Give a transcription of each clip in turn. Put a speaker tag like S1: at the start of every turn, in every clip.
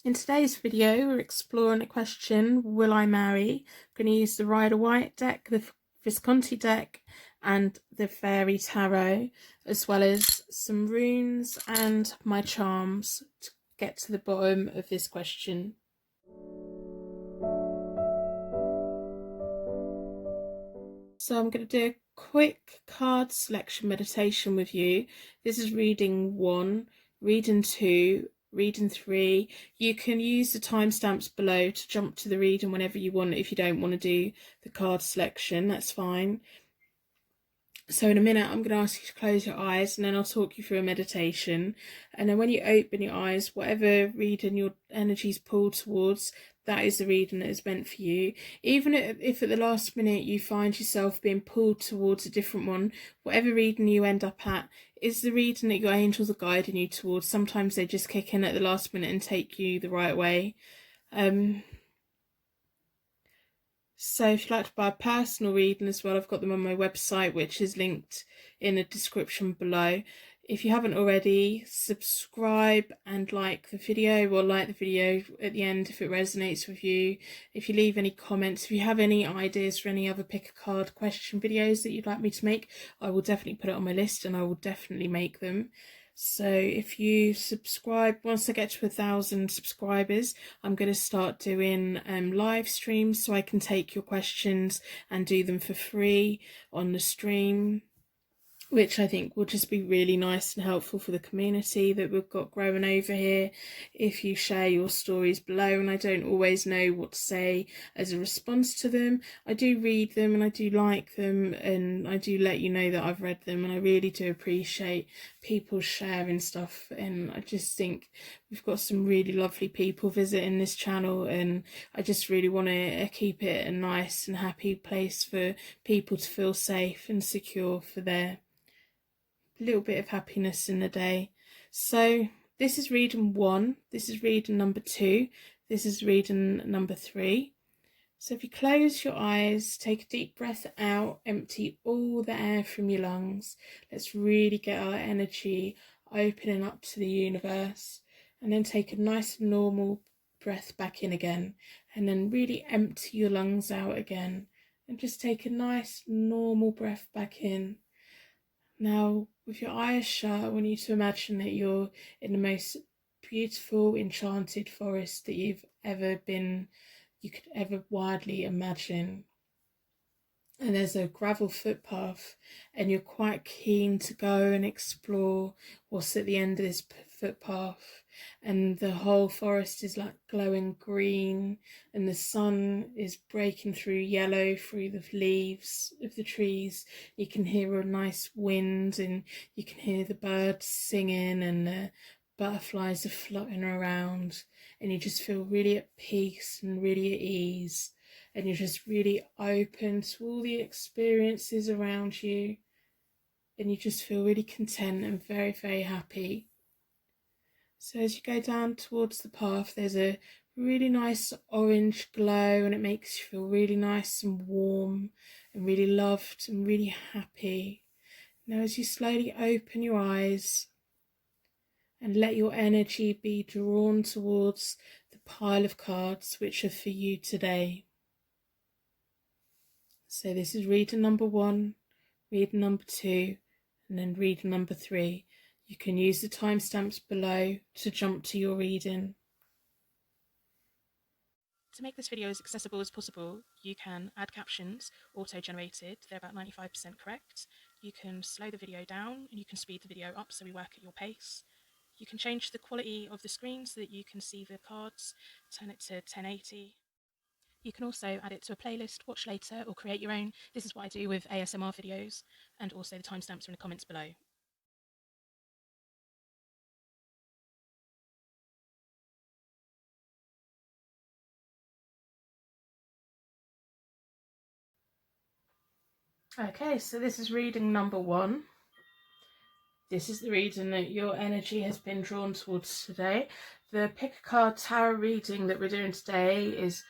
S1: In today's video, we're exploring the question, will I marry? I'm going to use the Rider-Waite deck, the Visconti deck, and the Fairy Tarot, as well as some runes and my charms to get to the bottom of this question. So I'm going to do a quick card selection meditation with you. This is reading 1, reading 2, reading 3. You can use the timestamps below to jump to the reading whenever you want. If you don't want to do the card selection, that's fine. So in a minute, I'm going to ask you to close your eyes, and then I'll talk you through a meditation. And then when you open your eyes, whatever reading your energies pull towards, that is the reading that is meant for you. Even if at the last minute you find yourself being pulled towards a different one, whatever reading you end up at is the reading that your angels are guiding you towards. Sometimes they just kick in at the last minute and take you the right way. So if you'd like to buy a personal reading as well, I've got them on my website, which is linked in the description below. If you haven't already, subscribe and like the video, or like the video at the end if it resonates with you. If you leave any comments, if you have any ideas for any other pick a card question videos that you'd like me to make, I will definitely put it on my list and I will definitely make them. So if you subscribe, once I get to 1,000 subscribers, I'm going to start doing live streams so I can take your questions and do them for free on the stream, which I think will just be really nice and helpful for the community that we've got growing over here. If you share your stories below, and I don't always know what to say as a response to them, I do read them and I do like them, and I do let you know that I've read them, and I really do appreciate people sharing stuff. And I just think we've got some really lovely people visiting this channel, and I just really want to keep it a nice and happy place for people to feel safe and secure for their little bit of happiness in the day. So this is reading 1, this is reading number 2, this is reading number 3. So if you close your eyes, take a deep breath out, empty all the air from your lungs. Let's really get our energy opening up to the universe, and then take a nice normal breath back in again, and then really empty your lungs out again, and just take a nice normal breath back in. Now, with your eyes shut, I want you to imagine that you're in the most beautiful, enchanted forest that you could ever wildly imagine. And there's a gravel footpath, and you're quite keen to go and explore what's at the end of this footpath. And the whole forest is like glowing green, and the sun is breaking through yellow through the leaves of the trees. You can hear a nice wind, and you can hear the birds singing, and the butterflies are fluttering around, and you just feel really at peace and really at ease. And you're just really open to all the experiences around you, and you just feel really content and very, very happy. So as you go down towards the path, there's a really nice orange glow, and it makes you feel really nice and warm and really loved and really happy. Now as you slowly open your eyes and let your energy be drawn towards the pile of cards which are for you today. So this is reading number 1, reading number 2, and then reading number 3. You can use the timestamps below to jump to your reading. To make this video as accessible as possible, you can add captions, auto-generated, they're about 95% correct. You can slow the video down, and you can speed the video up so we work at your pace. You can change the quality of the screen so that you can see the cards, turn it to 1080. You can also add it to a playlist, watch later, or create your own. This is what I do with ASMR videos, and also the timestamps are in the comments below. Okay, so this is reading number 1. This is the reading that your energy has been drawn towards today. The pick a card tarot reading that we're doing today is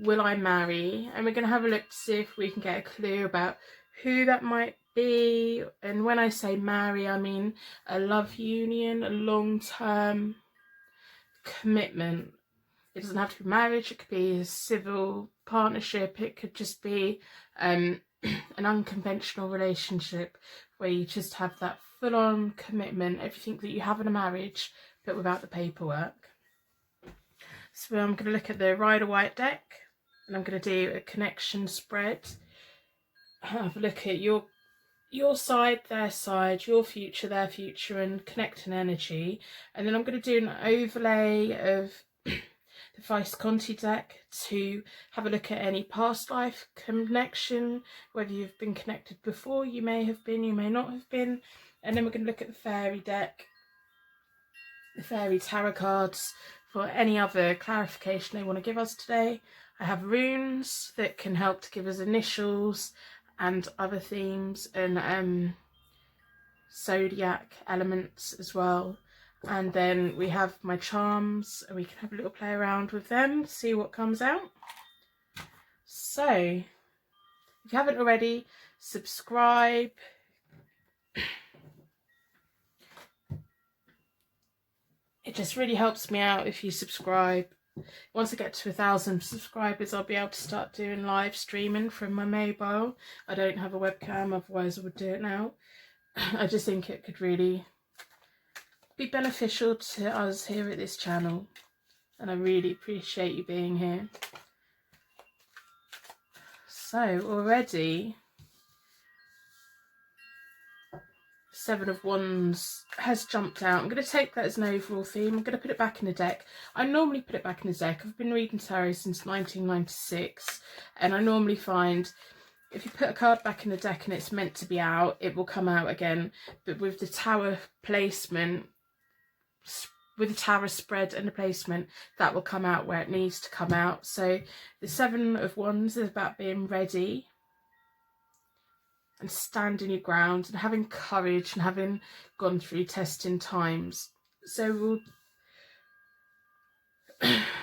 S1: Will I Marry? And we're going to have a look to see if we can get a clue about who that might be. And when I say marry, I mean a love union, a long-term commitment. It doesn't have to be marriage, it could be a civil partnership, it could just be an unconventional relationship where you just have that full-on commitment, everything that you have in a marriage, but without the paperwork. So I'm going to look at the Rider-Waite deck, and I'm going to do a connection spread. Have a look at your side, their side, your future, their future, and connect an energy. And then I'm going to do an overlay of the Visconti deck to have a look at any past life connection, whether you've been connected before, you may have been, you may not have been. And then we're going to look at the Fairy deck, the Fairy tarot cards, for any other clarification they want to give us today. I have runes that can help to give us initials and other themes, and zodiac elements as well. And then we have my charms, and we can have a little play around with them, see what comes out. So if you haven't already, subscribe. It just really helps me out if you subscribe. Once I get to 1,000 subscribers, I'll be able to start doing live streaming from my mobile. I don't have a webcam, otherwise I would do it now. I just think it could really be beneficial to us here at this channel, and I really appreciate you being here. So already Seven of Wands has jumped out. I'm going to take that as an overall theme. I'm going to put it back in the deck. I normally put it back in the deck. I've been reading tarot since 1996, and I normally find if you put a card back in the deck and it's meant to be out, it will come out again. But with the tower placement, with the tower spread and the placement, that will come out where it needs to come out. So the Seven of Wands is about being ready and standing your ground and having courage and having gone through testing times. So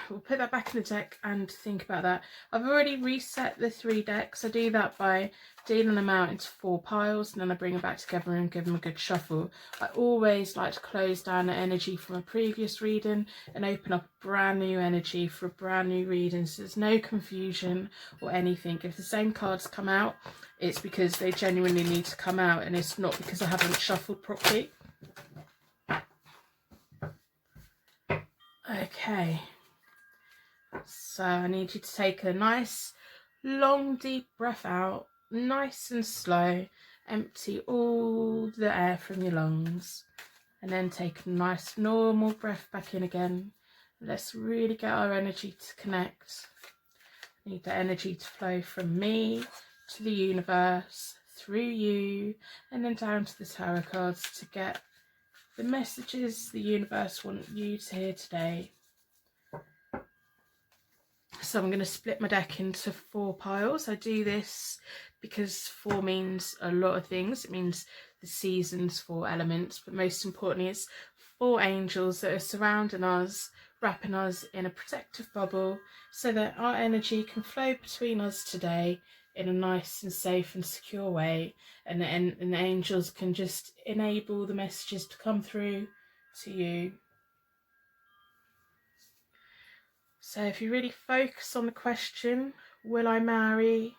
S1: we'll put that back in the deck and think about that. I've already reset the 3 decks. I do that by dealing them out into 4 piles, and then I bring them back together and give them a good shuffle. I always like to close down the energy from a previous reading and open up a brand new energy for a brand new reading, so there's no confusion or anything. If the same cards come out, it's because they genuinely need to come out, and it's not because I haven't shuffled properly. Okay, so I need you to take a nice long deep breath out, nice and slow. Empty all the air from your lungs, and then take a nice normal breath back in again. Let's really get our energy to connect. I need the energy to flow from me to the universe, through you, and then down to the tarot cards to get the messages the universe want you to hear today. So I'm going to split my deck into 4 piles. I do this because 4 means a lot of things. It means the seasons, 4 elements, but most importantly it's 4 angels that are surrounding us, wrapping us in a protective bubble so that our energy can flow between us today in a nice and safe and secure way, and the angels can just enable the messages to come through to you. So if you really focus on the question, will I marry?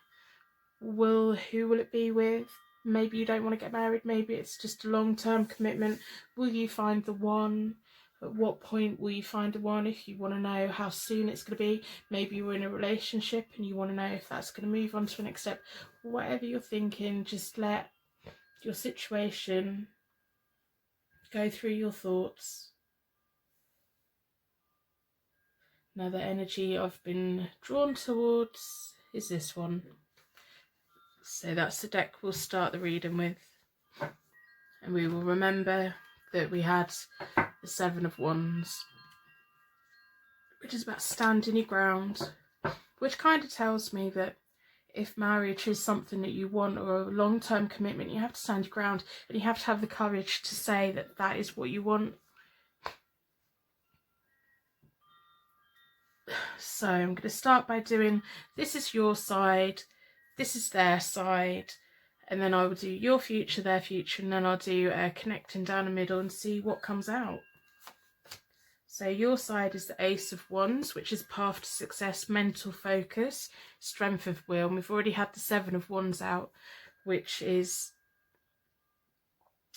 S1: Who will it be with? Maybe you don't want to get married, maybe it's just a long-term commitment. Will you find the one? At what point will you find the one? If you want to know how soon it's going to be, maybe you're in a relationship and you want to know if that's going to move on to the next step. Whatever you're thinking, just let your situation go through your thoughts. Now the energy I've been drawn towards is this one. So that's the deck we'll start the reading with. And we will remember that we had the Seven of Wands, which is about standing your ground, which kind of tells me that if marriage is something that you want, or a long-term commitment, you have to stand your ground, and you have to have the courage to say that that is what you want. So I'm going to start by doing, this is your side, this is their side, and then I will do your future, their future, and then I'll do connecting down the middle and see what comes out. So your side is the Ace of Wands, which is path to success, mental focus, strength of will. And we've already had the Seven of Wands out, which is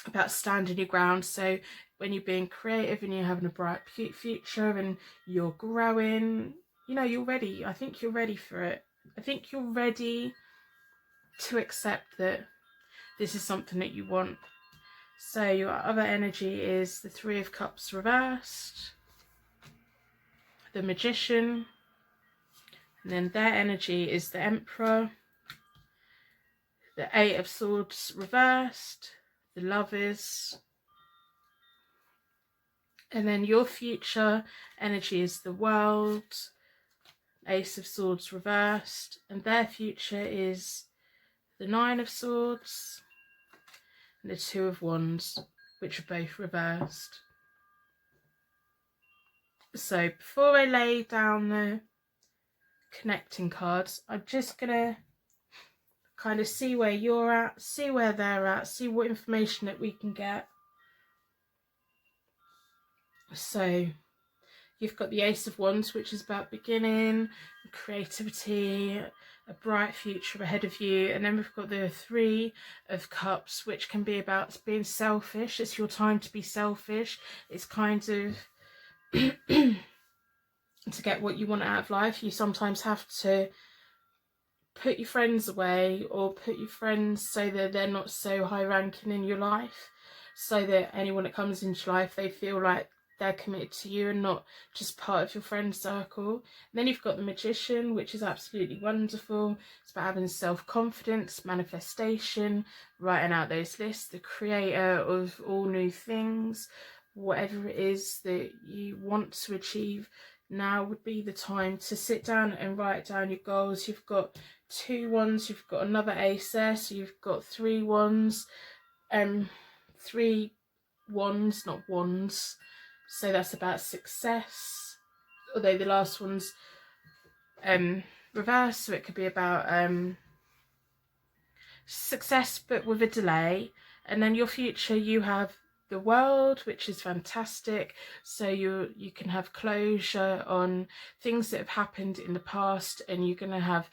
S1: about standing your ground. So when you're being creative and you're having a bright future and you're growing, you know, you're ready. I think you're ready for it. I think you're ready to accept that this is something that you want. So your other energy is the Three of Cups reversed, the Magician, and then their energy is the Emperor, the Eight of Swords reversed, the Lovers, and then your future energy is the World, Ace of Swords reversed, and their future is the Nine of Swords and the Two of Wands, which are both reversed. So before I lay down the connecting cards, I'm just gonna kind of see where you're at, see where they're at, see what information that we can get. So you've got the Ace of Wands, which is about beginning, creativity, a bright future ahead of you. And then we've got the Three of Cups, which can be about being selfish. It's your time to be selfish. It's kind of to get what you want out of life. You sometimes have to put your friends away, or put your friends so that they're not so high ranking in your life, so that anyone that comes into your life, they feel like they're committed to you and not just part of your friend circle. And then you've got the Magician, which is absolutely wonderful. It's about having self-confidence, manifestation, writing out those lists, the creator of all new things. Whatever it is that you want to achieve, now would be the time to sit down and write down your goals. You've got 2 wands, you've got another ace there, so you've got 3 wands, 3 wands, not wands. So that's about success, although the last one's reverse, so it could be about success but with a delay. And then your future, you have the World, which is fantastic, so you can have closure on things that have happened in the past, and you're gonna have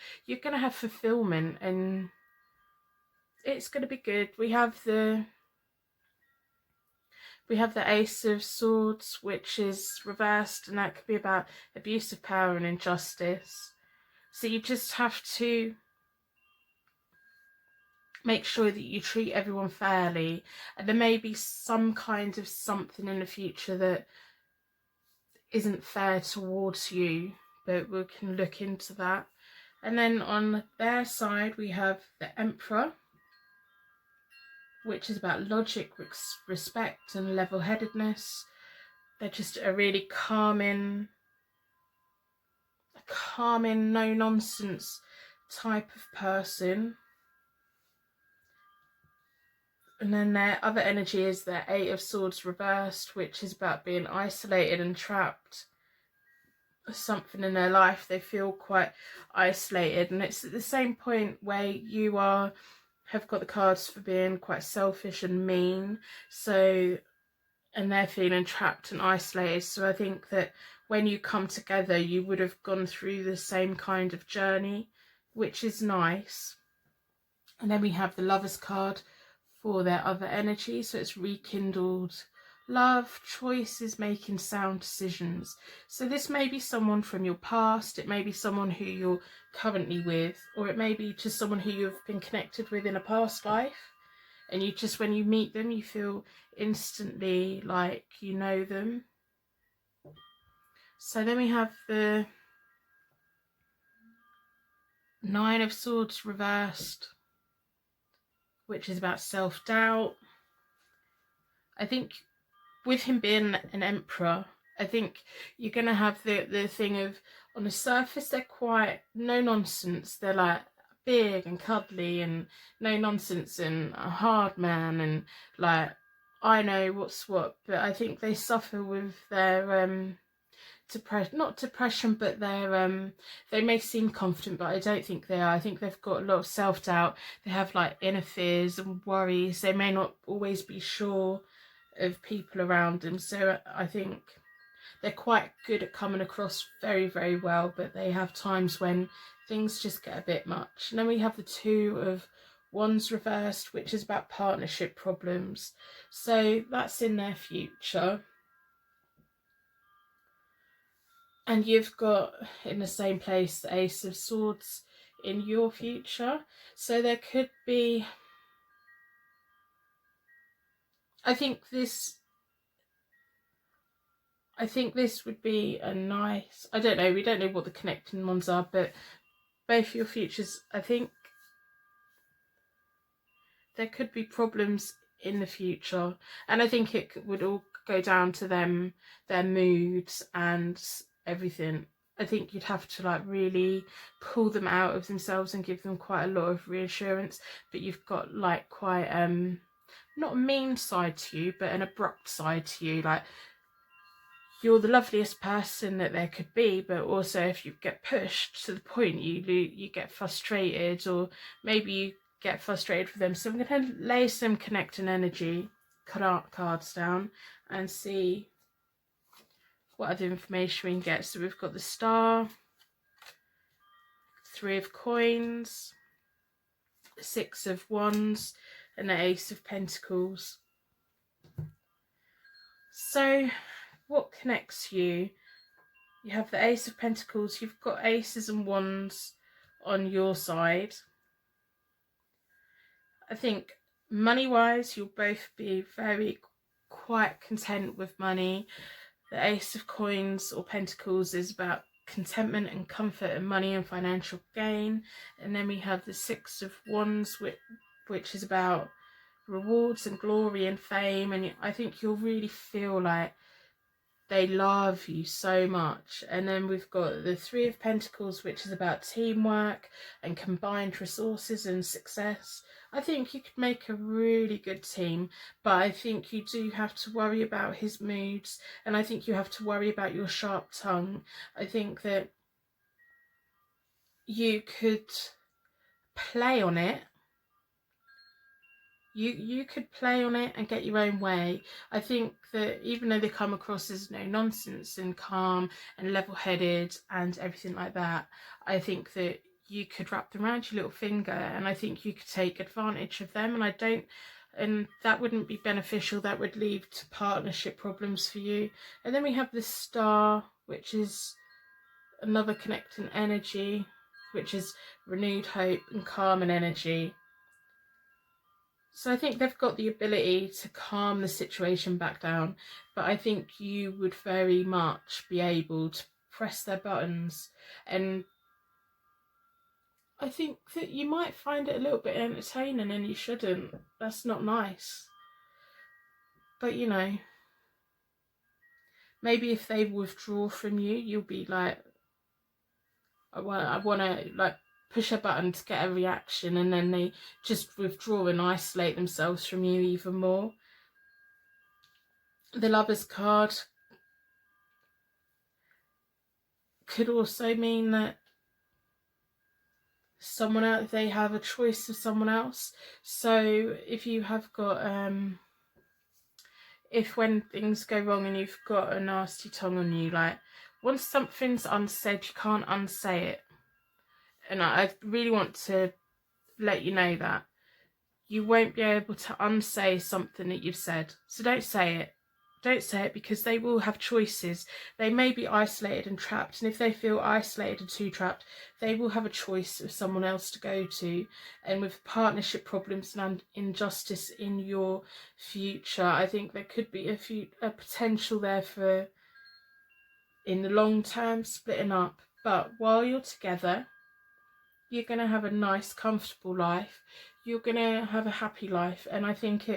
S1: fulfillment, and it's gonna be good. We have the Ace of Swords, which is reversed, and that could be about abuse of power and injustice. So you just have to make sure that you treat everyone fairly, and there may be some kind of something in the future that isn't fair towards you, but we can look into that. And then on their side, we have the Emperor, which is about logic, respect and level-headedness. They're just a really calming, no-nonsense type of person. And then their other energy is their Eight of Swords reversed, which is about being isolated and trapped. Something in their life, they feel quite isolated, and it's at the same point where you have got the cards for being quite selfish and mean. So, and they're feeling trapped and isolated. So I think that when you come together, you would have gone through the same kind of journey, which is nice. And then we have the Lovers card for their other energy, so it's rekindled love, choices, making sound decisions. So this may be someone from your past, it may be someone who you're currently with, or it may be just someone who you've been connected with in a past life, and you just, when you meet them, you feel instantly like you know them. So then we have the Nine of Swords reversed, which is about self-doubt. I think with him being an emperor, I think you're going to have the thing of, on the surface, they're quite no-nonsense. They're like big and cuddly and no-nonsense and a hard man and like, I know what's what. But I think they suffer with their not depression, but their they may seem confident, but I don't think they are. I think they've got a lot of self-doubt. They have like inner fears and worries. They may not always be sure of people around them. So I think they're quite good at coming across very, very well, but they have times when things just get a bit much. And then we have the Two of Wands reversed, which is about partnership problems. So that's in their future. And you've got, in the same place, the Ace of Swords in your future. So there could be, I think this would be a nice, I don't know, we don't know what the connecting ones are, but both your futures, I think there could be problems in the future. And I think it would all go down to them, their moods and everything. I think you'd have to like really pull them out of themselves and give them quite a lot of reassurance. But you've got like quite not a mean side to you, but an abrupt side to you. Like, you're the loveliest person that there could be, but also if you get pushed to the point you get frustrated, or maybe you get frustrated with them. So I'm going to lay some connecting energy cards down and see what other information we can get. So we've got the Star, Three of Coins, the Six of Wands, and the Ace of Pentacles. So what connects you? You have the Ace of Pentacles, you've got Aces and Wands on your side. I think money-wise, you'll both be very quite content with money. The Ace of Coins or Pentacles is about contentment and comfort and money and financial gain. And then we have the Six of Wands, which is about rewards and glory and fame. And I think you'll really feel like they love you so much. And then we've got the Three of Pentacles, which is about teamwork and combined resources and success. I think you could make a really good team, but I think you do have to worry about his moods, and I think you have to worry about your sharp tongue. I think that you could play on it. You could play on it and get your own way. I think that even though they come across as no nonsense and calm and level-headed and everything like that, I think that you could wrap them around your little finger, and I think you could take advantage of them, and that wouldn't be beneficial. That would lead to partnership problems for you. And then we have the Star, which is another connecting energy, which is renewed hope and calm and energy. So I think they've got the ability to calm the situation back down, but I think you would very much be able to press their buttons, and I think that you might find it a little bit entertaining, and you shouldn't. That's not nice. But you know, maybe if they withdraw from you, you'll be like, I want to like push a button to get a reaction, and then they just withdraw and isolate themselves from you even more. The Lovers card could also mean that someone else, they have a choice of someone else. So if you have got if when things go wrong and you've got a nasty tongue on you, like once something's unsaid, you can't unsay it. And I really want to let you know that you won't be able to unsay something that you've said. So don't say it. Don't say it, because they will have choices. They may be isolated and trapped, and if they feel isolated and too trapped, they will have a choice of someone else to go to. And with partnership problems and injustice in your future, I think there could be a potential there for, in the long term, splitting up. But while you're together, you're going to have a nice, comfortable life. You're going to have a happy life. And I think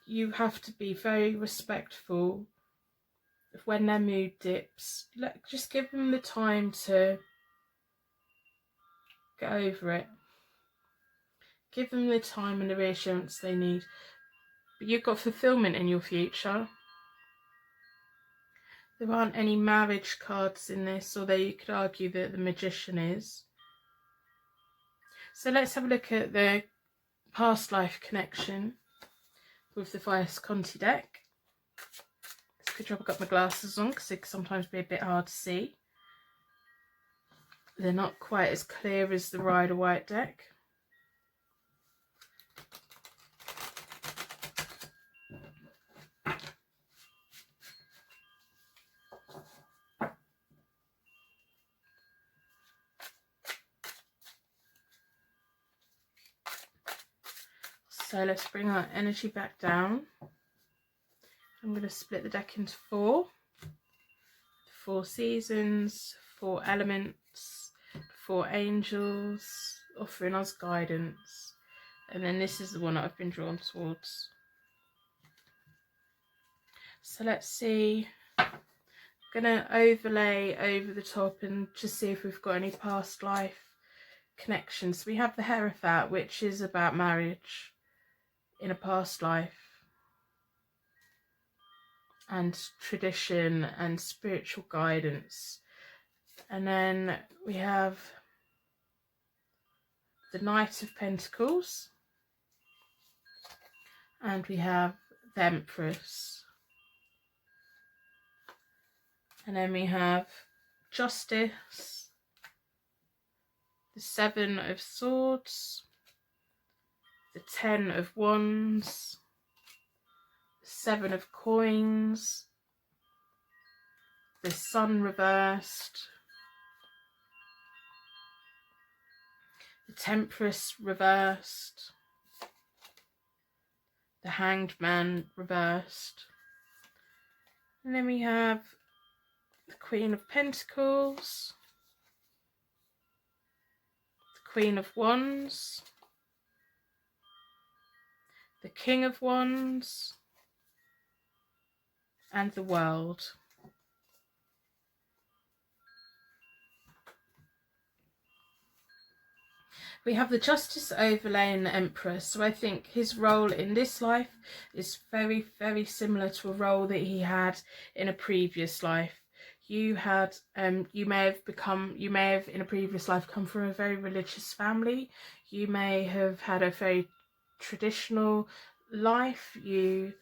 S1: you have to be very respectful of when their mood dips. Just give them the time to get over it. Give them the time and the reassurance they need. But you've got fulfillment in your future. There aren't any marriage cards in this, although you could argue that the Magician is. So let's have a look at the past life connection with the Visconti deck. Good job I got my glasses on because they can sometimes be a bit hard to see. They're not quite as clear as the Rider-Waite deck. So let's bring our energy back down. I'm going to split the deck into 4. 4 seasons, 4 elements, 4 angels, offering us guidance. And then this is the one that I've been drawn towards. So let's see. I'm going to overlay over the top and just see if we've got any past life connections. We have the Hierophant, which is about marriage in a past life, and tradition and spiritual guidance. And then we have the Knight of Pentacles, and we have the Empress, and then we have Justice, the 7 of Swords, the 10 of Wands, the 7 of Coins, the Sun reversed, the Temperance reversed, the Hanged Man reversed, and then we have the Queen of Pentacles, the Queen of Wands, the King of Wands, and the World. We have the Justice overlay and the Empress, so I think his role in this life is very, very similar to a role that he had in a previous life. You had, you may have in a previous life come from a very religious family. You may have had a very traditional life. You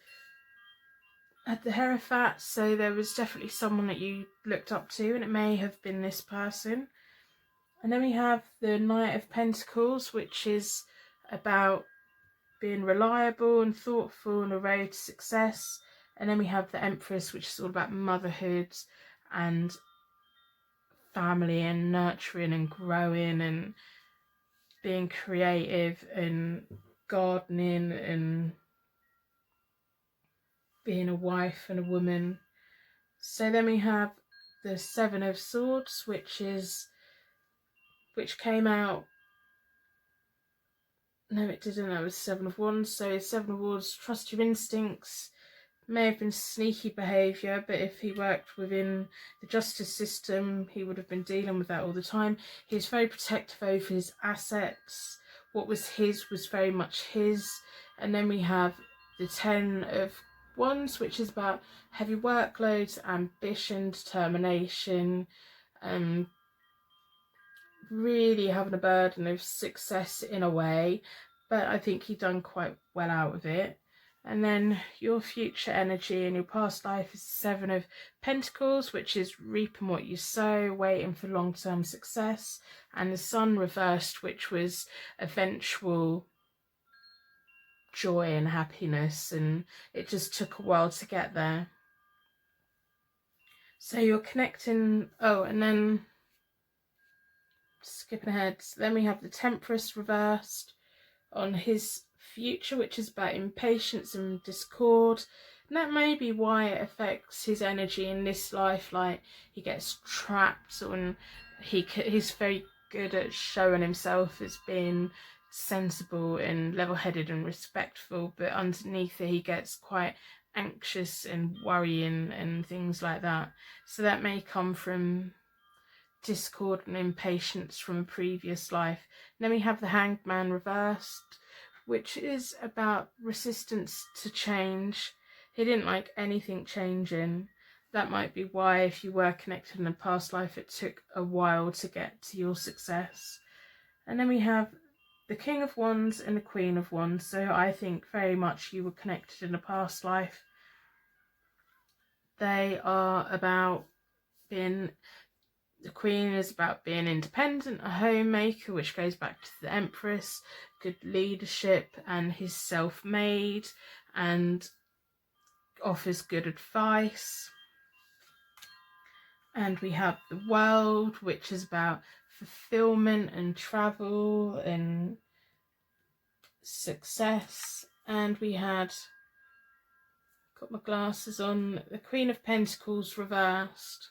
S1: had the Hierophant, so there was definitely someone that you looked up to, and it may have been this person. And then we have the Knight of Pentacles, which is about being reliable and thoughtful and a road to success. And then we have the Empress, which is all about motherhood and family and nurturing and growing and being creative and gardening and being a wife and a woman. So then we have the 7 of Swords, which came out, no it didn't, that was 7 of Wands. So 7 of Wands, trust your instincts, may have been sneaky behaviour, but if he worked within the justice system he would have been dealing with that all the time. He was very protective over his assets. What was his was very much his. And then we have the 10 of Wands, which is about heavy workloads, ambition, determination, really having a burden of success in a way, but I think he done quite well out of it. And then your future energy in your past life is 7 of Pentacles, which is reaping what you sow, waiting for long-term success, and the Sun reversed, which was eventual joy and happiness, and it just took a while to get there. So you're connecting, oh, and then skipping ahead, so then we have the Temperance reversed on his future, which is about impatience and discord. And that may be why it affects his energy in this life, like he gets trapped, and he's very good at showing himself as being sensible and level-headed and respectful, but underneath it he gets quite anxious and worrying and things like that. So that may come from discord and impatience from a previous life. And then we have the Hanged Man reversed, which is about resistance to change. He didn't like anything changing. That might be why, if you were connected in a past life, it took a while to get to your success. And then we have the King of Wands and the Queen of Wands. So I think very much you were connected in a past life they are about being, the Queen is about being independent, a homemaker, which goes back to the Empress, good leadership, and he's self-made and offers good advice. And we have the World, which is about fulfillment and travel and success. And we had, got my glasses on, the Queen of Pentacles reversed,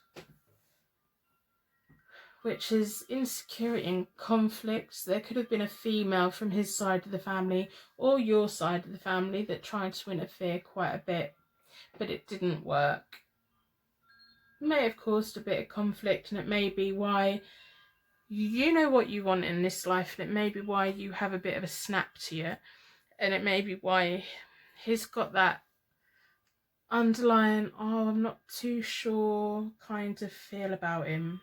S1: which is insecurity and conflicts. There could have been a female from his side of the family or your side of the family that tried to interfere quite a bit, but it didn't work. It may have caused a bit of conflict, and it may be why you know what you want in this life, and it may be why you have a bit of a snap to you, and it may be why he's got that underlying, oh, I'm not too sure kind of feel about him.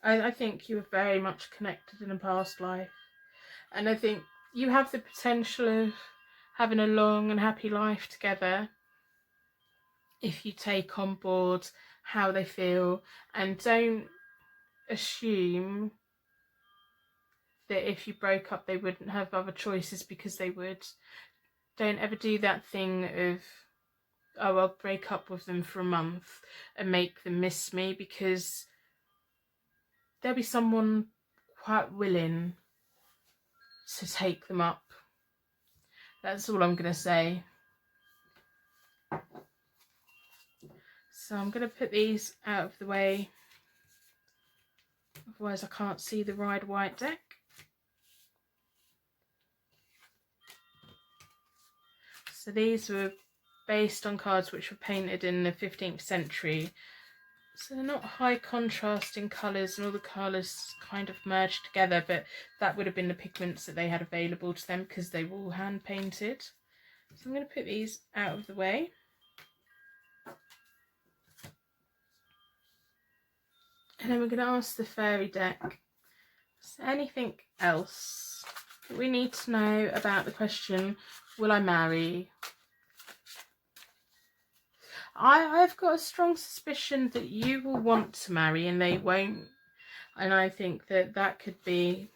S1: I think you were very much connected in a past life, and I think you have the potential of having a long and happy life together if you take on board how they feel, and don't assume that if you broke up they wouldn't have other choices, because they would. Don't ever do that thing of, oh, I'll break up with them for a month and make them miss me, because there'll be someone quite willing to take them up. That's all I'm going to say. So I'm going to put these out of the way, otherwise I can't see the Ride White deck. So these were based on cards which were painted in the 15th century. So they're not high contrast in colours, and all the colours kind of merged together, but that would have been the pigments that they had available to them because they were all hand painted. So I'm going to put these out of the way. And then we're going to ask the fairy deck, is there anything else that we need to know about the question, will I marry? I've got a strong suspicion that you will want to marry and they won't. And I think that could be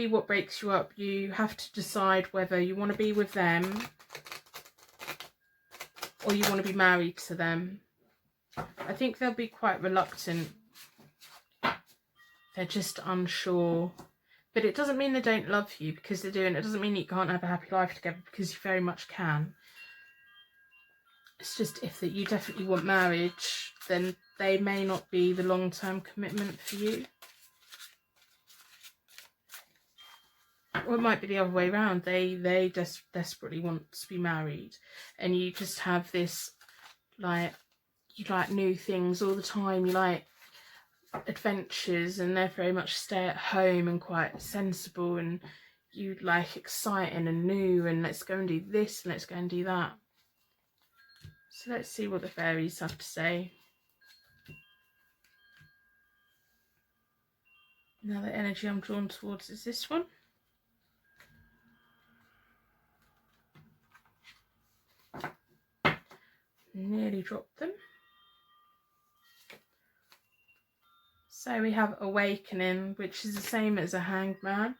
S1: what breaks you up. You have to decide whether you want to be with them or you want to be married to them. I think they'll be quite reluctant. They're just unsure. But it doesn't mean they don't love you, because they do, and it doesn't mean you can't have a happy life together, because you very much can. It's just if that you definitely want marriage, then they may not be the long-term commitment for you. Or it might be the other way around. They just desperately want to be married, and you just have this, like, you like new things all the time, you like adventures, and they're very much stay at home and quite sensible, and you like exciting and new, and let's go and do this and let's go and do that. So let's see what the fairies have to say. Now the energy I'm drawn towards is this one. Nearly dropped them. So we have awakening, which is the same as a hanged man.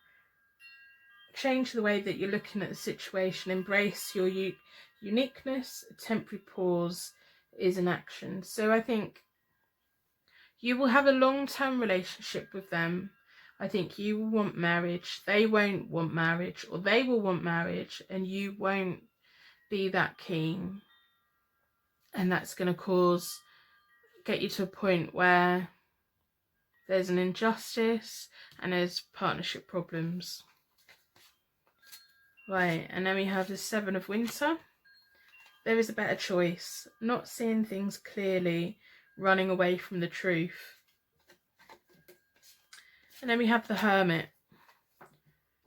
S1: Change the way that you're looking at the situation. Embrace your uniqueness. A temporary pause is an action. So I think you will have a long-term relationship with them. I think you will want marriage. They won't want marriage, or they will want marriage and you won't be that keen. And that's going to get you to a point where there's an injustice and there's partnership problems. Right, and then we have the Seven of Winter. There is a better choice. Not seeing things clearly, running away from the truth. And then we have the Hermit.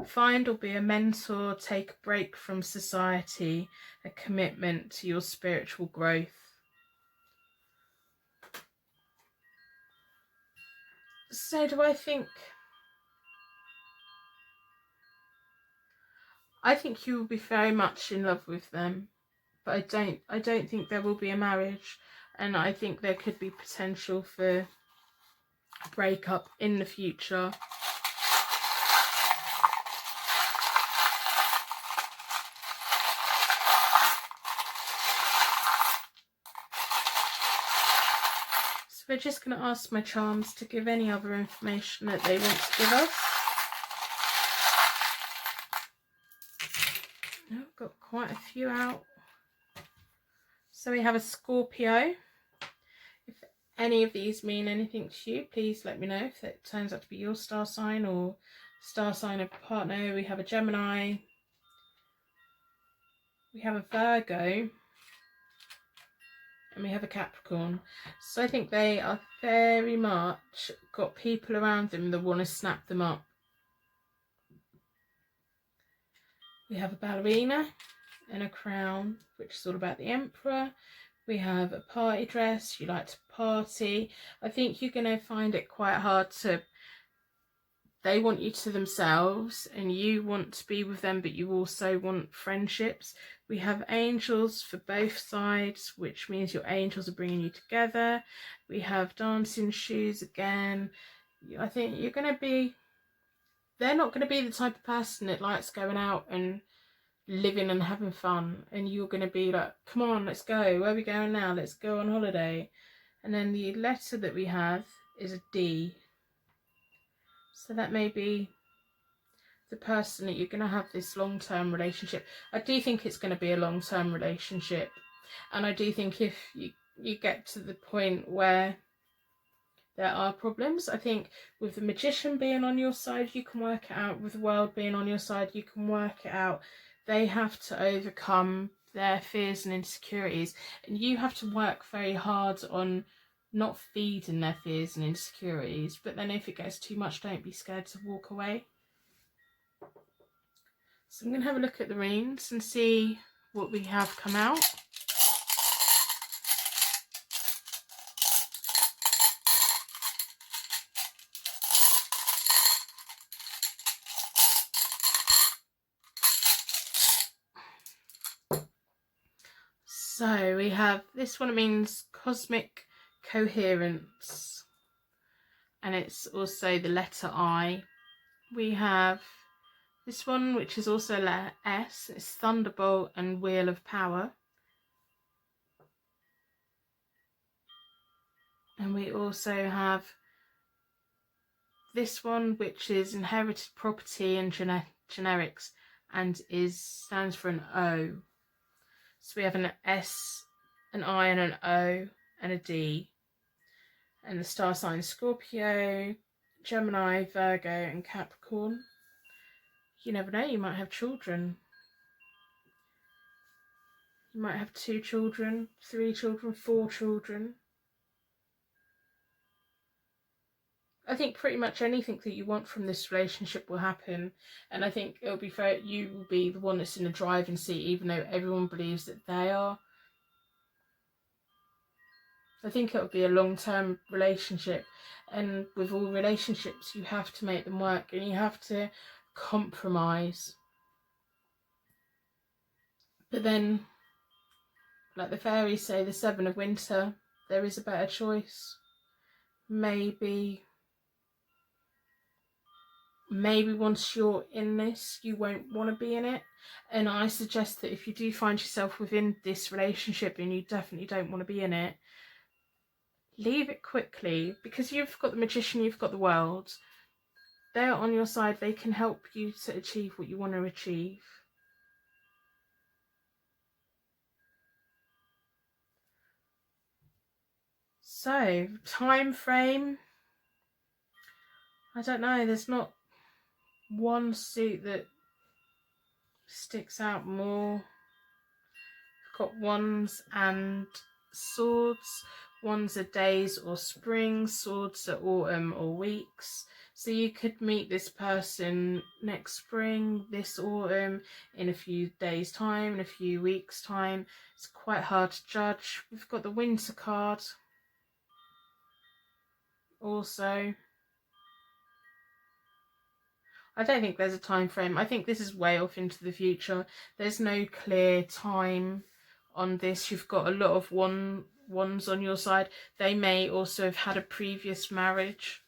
S1: Find or be a mentor, take a break from society, a commitment to your spiritual growth. So do I think... I think you will be very much in love with them, but I don't think there will be a marriage, and I think there could be potential for a breakup in the future. So we're just going to ask my charms to give any other information that they want to give us. Oh, I've got quite a few out. So we have a Scorpio. If any of these mean anything to you, please let me know if it turns out to be your star sign or star sign of a partner. We have a Gemini. We have a Virgo. And we have a Capricorn. So I think they are very much got people around them that want to snap them up. We have a ballerina and a crown, which is all about the Emperor. We have a party dress. You like to party. I think you're going to find it quite hard to... They want you to themselves and you want to be with them, but you also want friendships. We have angels for both sides, which means your angels are bringing you together. We have dancing shoes again. I think you're going to be... They're not going to be the type of person that likes going out and living and having fun. And you're going to be like, come on, let's go. Where are we going now? Let's go on holiday. And then the letter that we have is a D. So that may be the person that you're going to have this long-term relationship. I do think it's going to be a long-term relationship. And I do think if you get to the point where there are problems, I think with the Magician being on your side, you can work it out. With the World being on your side, you can work it out. They have to overcome their fears and insecurities. And you have to work very hard on not feeding their fears and insecurities, but then if it gets too much, don't be scared to walk away. So I'm going to have a look at the readings and see what we have come out. So we have, this one means cosmic coherence, and it's also the letter I. We have this one, which is also letter S. It's Thunderbolt and Wheel of Power. And we also have this one, which is Inherited Property and Generics, and stands for an O. So we have an S, an I and an O and a D. And the star signs Scorpio, Gemini, Virgo and Capricorn. You never know, you might have children. You might have 2 children, 3 children, 4 children. I think pretty much anything that you want from this relationship will happen. And I think it'll be fair, you will be the one that's in the driving seat, even though everyone believes that they are. I think it'll be a long-term relationship. And with all relationships, you have to make them work and you have to compromise. But then, like the fairies say, the 7 of winter, there is a better choice. Maybe once you're in this, you won't want to be in it. And I suggest that if you do find yourself within this relationship and you definitely don't want to be in it, leave it quickly, because you've got the Magician, you've got the World. They're on your side. They can help you to achieve what you want to achieve. So, time frame. I don't know. There's not one suit that sticks out more. I've got wands and swords. Wands are days or spring. Swords are autumn or weeks. So you could meet this person next spring, this autumn, in a few days' time, in a few weeks' time. It's quite hard to judge. We've got the winter card also. I don't think there's a time frame. I think this is way off into the future. There's no clear time on this. You've got a lot of ones on your side. They may also have had a previous marriage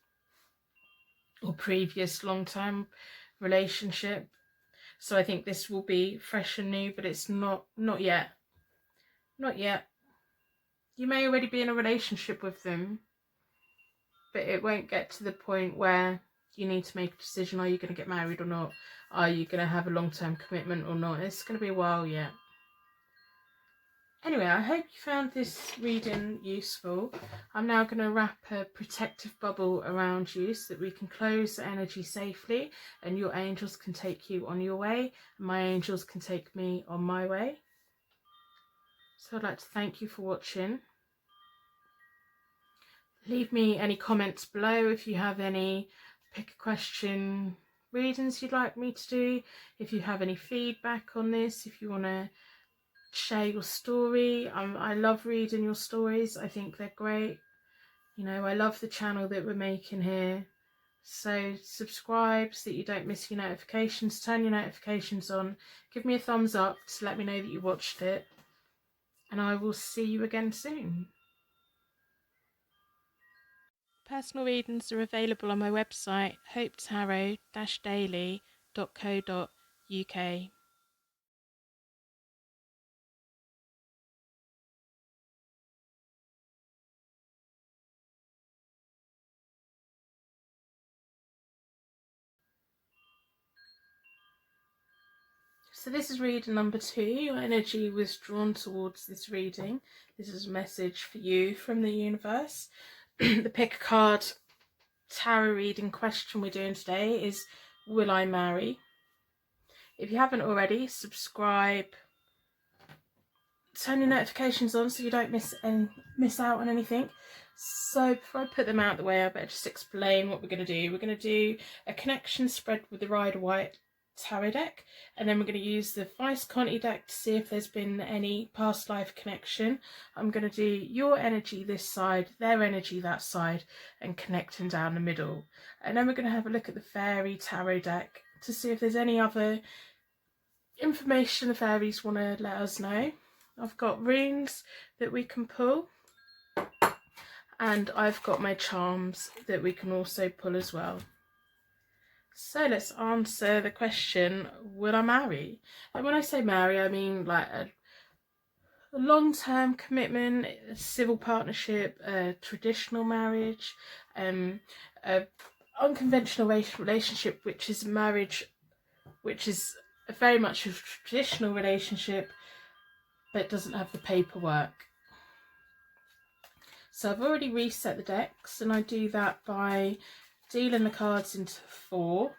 S1: or previous long-term relationship. So I think this will be fresh and new, but it's not yet. Not yet. You may already be in a relationship with them, but it won't get to the point where you need to make a decision. Are you going to get married or not? Are you going to have a long-term commitment or not? It's going to be a while yet. Anyway, I hope you found this reading useful. I'm now going to wrap a protective bubble around you so that we can close the energy safely and your angels can take you on your way and my angels can take me on my way. So I'd like to thank you for watching. Leave me any comments below if you have any pick a question readings you'd like me to do, if you have any feedback on this, if you want to share your story. I love reading your stories. I think they're great. You know, I love the channel that we're making here. So subscribe so that you don't miss your notifications. Turn your notifications on. Give me a thumbs up to let me know that you watched it. And I will see you again soon. Personal readings are available on my website, hopetarot-daily.co.uk. So this is reading number 2. Your energy was drawn towards this reading. This is a message for you from the universe. The pick a card tarot reading question we're doing today is, will I marry? If you haven't already, subscribe, turn your notifications on so you don't miss out on anything. So before I put them out of the way, I better just explain what we're going to do. We're going to do a connection spread with the Rider-Waite tarot deck, and then we're going to use the Vice-Conti deck to see if there's been any past life connection. I'm going to do your energy this side, their energy that side, and connecting down the middle. And then we're going to have a look at the Fairy tarot deck to see if there's any other information the fairies want to let us know. I've got runes that we can pull, and I've got my charms that we can also pull as well. So let's answer the question, will I marry? And when I say marry, I mean like a long-term commitment, a civil partnership, a traditional marriage, a unconventional relationship, which is marriage, which is very much a traditional relationship, but doesn't have the paperwork. So I've already reset the decks, and I do that by dealing the cards into 4,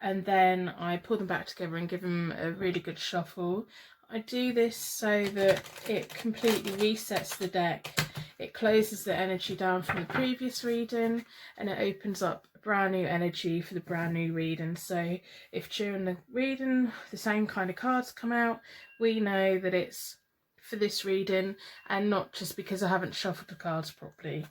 S1: and then I pull them back together and give them a really good shuffle. I do this so that it completely resets the deck. It closes the energy down from the previous reading, and it opens up a brand new energy for the brand new reading. So if during the reading the same kind of cards come out, we know that it's for this reading and not just because I haven't shuffled the cards properly.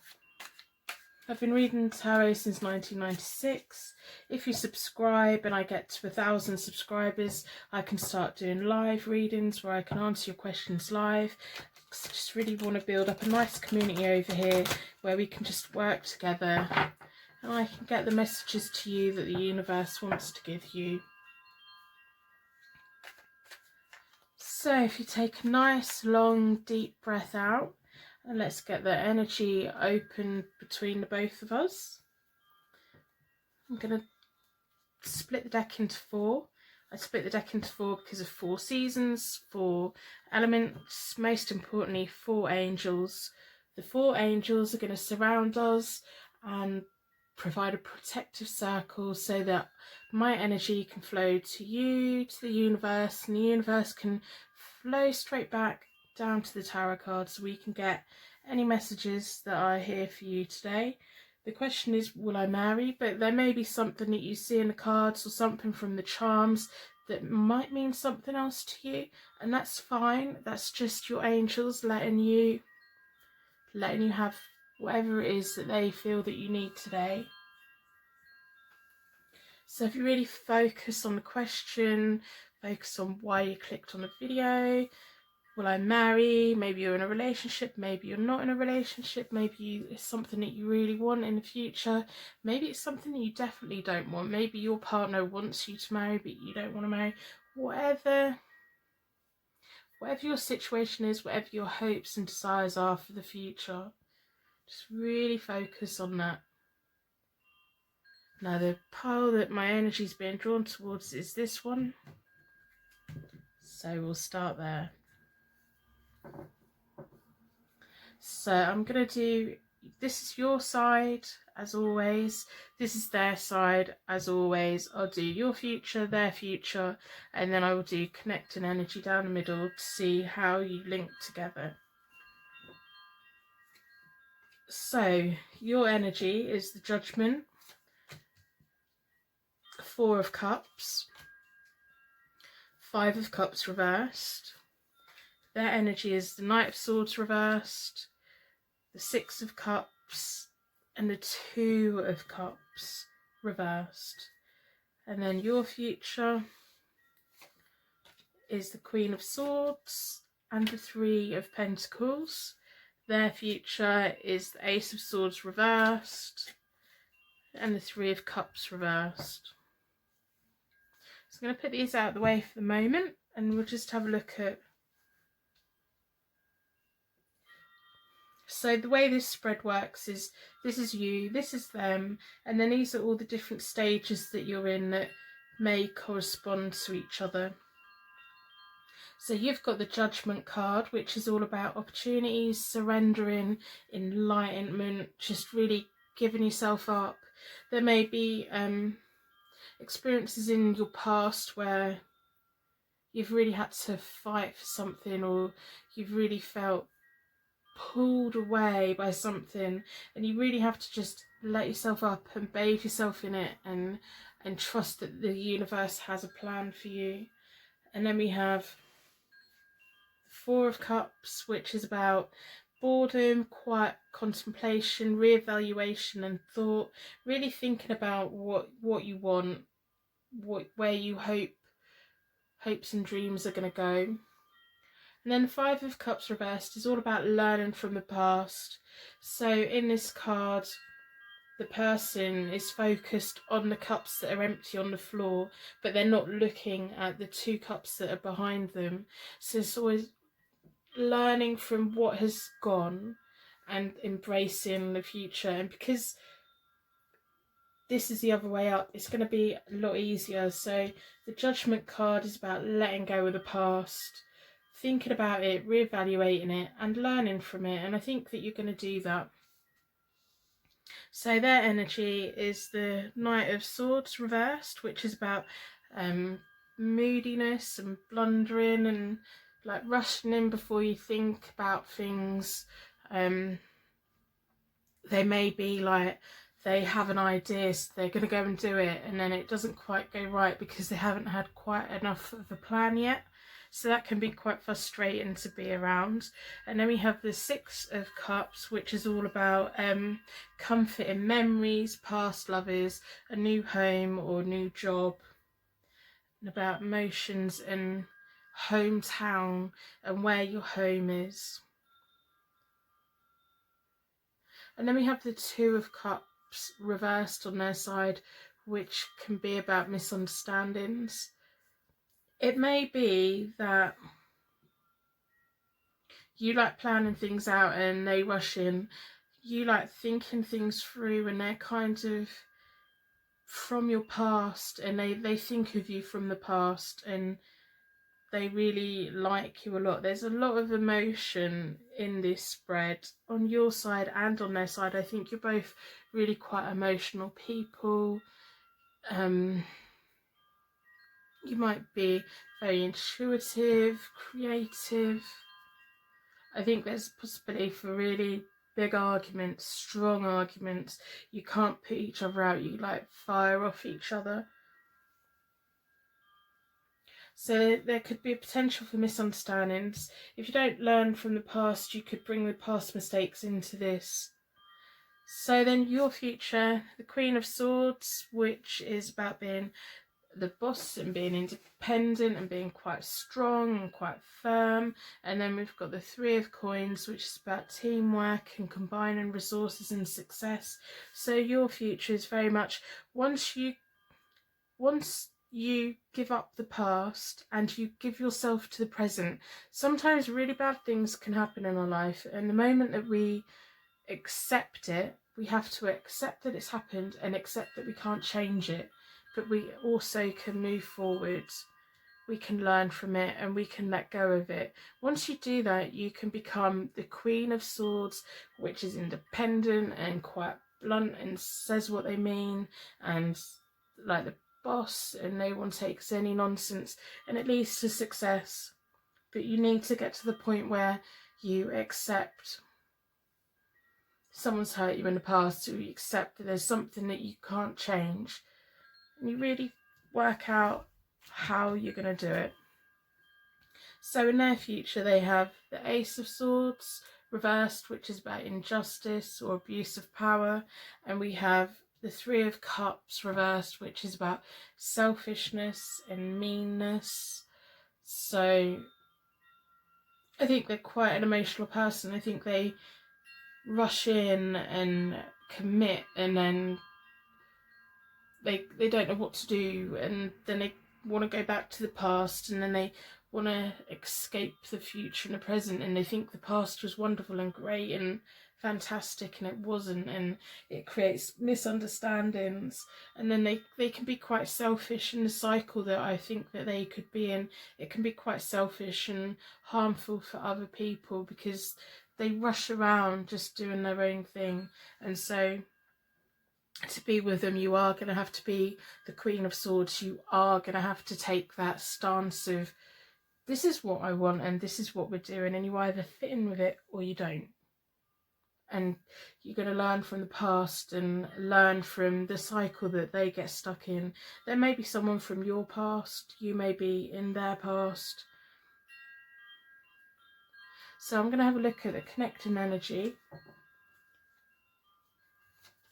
S1: I've been reading tarot since 1996. If you subscribe and I get to 1,000 subscribers, I can start doing live readings where I can answer your questions live. I just really want to build up a nice community over here where we can just work together and I can get the messages to you that the universe wants to give you. So if you take a nice long deep breath out, and let's get the energy open between the both of us. I'm going to split the deck into 4. I split the deck into 4 because of 4 seasons, 4 elements, most importantly 4 angels. The 4 angels are going to surround us and provide a protective circle so that my energy can flow to you, to the universe, and the universe can flow straight back down to the tarot cards so we can get any messages that are here for you today. The question is, will I marry? But there may be something that you see in the cards or something from the charms that might mean something else to you, and that's fine. That's just your angels letting you have whatever it is that they feel that you need today. So if you really focus on the question, focus on why you clicked on the video. Will I marry? Maybe you're in a relationship, maybe you're not in a relationship, maybe it's something that you really want in the future, maybe it's something that you definitely don't want, maybe your partner wants you to marry but you don't want to marry. Whatever your situation is, whatever your hopes and desires are for the future, just really focus on that. Now the pile that my energy is being drawn towards is this one, so we'll start there. So I'm going to do, this is your side as always, this is their side as always. I'll do your future, their future, and then I will do connecting energy down the middle to see how you link together. So your energy is the Judgment, 4 of Cups, 5 of Cups reversed. Their energy is the Knight of Swords reversed, the 6 of Cups, and the 2 of Cups reversed. And then your future is the Queen of Swords and the 3 of Pentacles. Their future is the Ace of Swords reversed and the 3 of Cups reversed. So I'm going to put these out of the way for the moment, and we'll just have a look at. So the way this spread works is, this is you, this is them, and then these are all the different stages that you're in that may correspond to each other. So you've got the Judgment card, which is all about opportunities, surrendering, enlightenment, just really giving yourself up. There may be experiences in your past where you've really had to fight for something, or you've really felt pulled away by something, and you really have to just let yourself up and bathe yourself in it and trust that the universe has a plan for you. And then we have 4 of Cups, which is about boredom, quiet contemplation, reevaluation and thought, really thinking about what you want, where you hopes and dreams are going to go. And then 5 of Cups reversed is all about learning from the past. So in this card, the person is focused on the cups that are empty on the floor, but they're not looking at the 2 cups that are behind them. So it's always learning from what has gone and embracing the future. And because this is the other way up, it's going to be a lot easier. So the Judgment card is about letting go of the past, thinking about it, reevaluating it and learning from it, and I think that you're going to do that. So their energy is the Knight of Swords reversed, which is about moodiness and blundering and like rushing in before you think about things. They may be like, they have an idea, so they're going to go and do it, and then it doesn't quite go right because they haven't had quite enough of a plan yet. So that can be quite frustrating to be around. And then we have the 6 of Cups, which is all about comfort in memories, past lovers, a new home or new job, and about emotions and hometown and where your home is. And then we have the 2 of Cups reversed on their side, which can be about misunderstandings. It may be that you like planning things out and they rush in. You like thinking things through and they're kind of from your past, and they think of you from the past and they really like you a lot. There's a lot of emotion in this spread on your side and on their side. I think you're both really quite emotional people. You might be very intuitive, creative. I think there's a possibility for really big arguments, strong arguments. You can't put each other out, you like fire off each other. So there could be a potential for misunderstandings. If you don't learn from the past, you could bring the past mistakes into this. So then your future, the Queen of Swords, which is about being the boss and being independent and being quite strong and quite firm. And then we've got the Three of Coins, which is about teamwork and combining resources and success. So your future is very much once you give up the past and you give yourself to the present. Sometimes really bad things can happen in our life, and the moment that we accept it, we have to accept that it's happened and accept that we can't change it, but we also can move forward. We can learn from it and we can let go of it. Once you do that, you can become the Queen of Swords, which is independent and quite blunt and says what they mean, and like the boss, and no one takes any nonsense, and it leads to success. But you need to get to the point where you accept someone's hurt you in the past, so you accept that there's something that you can't change, and you really work out how you're going to do it. So in their future, they have the Ace of Swords reversed, which is about injustice or abuse of power, and we have the Three of Cups reversed, which is about selfishness and meanness. So I think they're quite an emotional person. I think they rush in and commit, and then they don't know what to do, and then they want to go back to the past, and then they want to escape the future and the present, and they think the past was wonderful and great and fantastic, and it wasn't, and it creates misunderstandings, and then they can be quite selfish in the cycle that I think that they could be in. It can be quite selfish and harmful for other people because they rush around just doing their own thing. And so to be with them, you are going to have to be the Queen of Swords. You are going to have to take that stance of, this is what I want and this is what we're doing, and you either fit in with it or you don't. And you're going to learn from the past and learn from the cycle that they get stuck in. There may be someone from your past, you may be in their past. So I'm going to have a look at the connecting energy.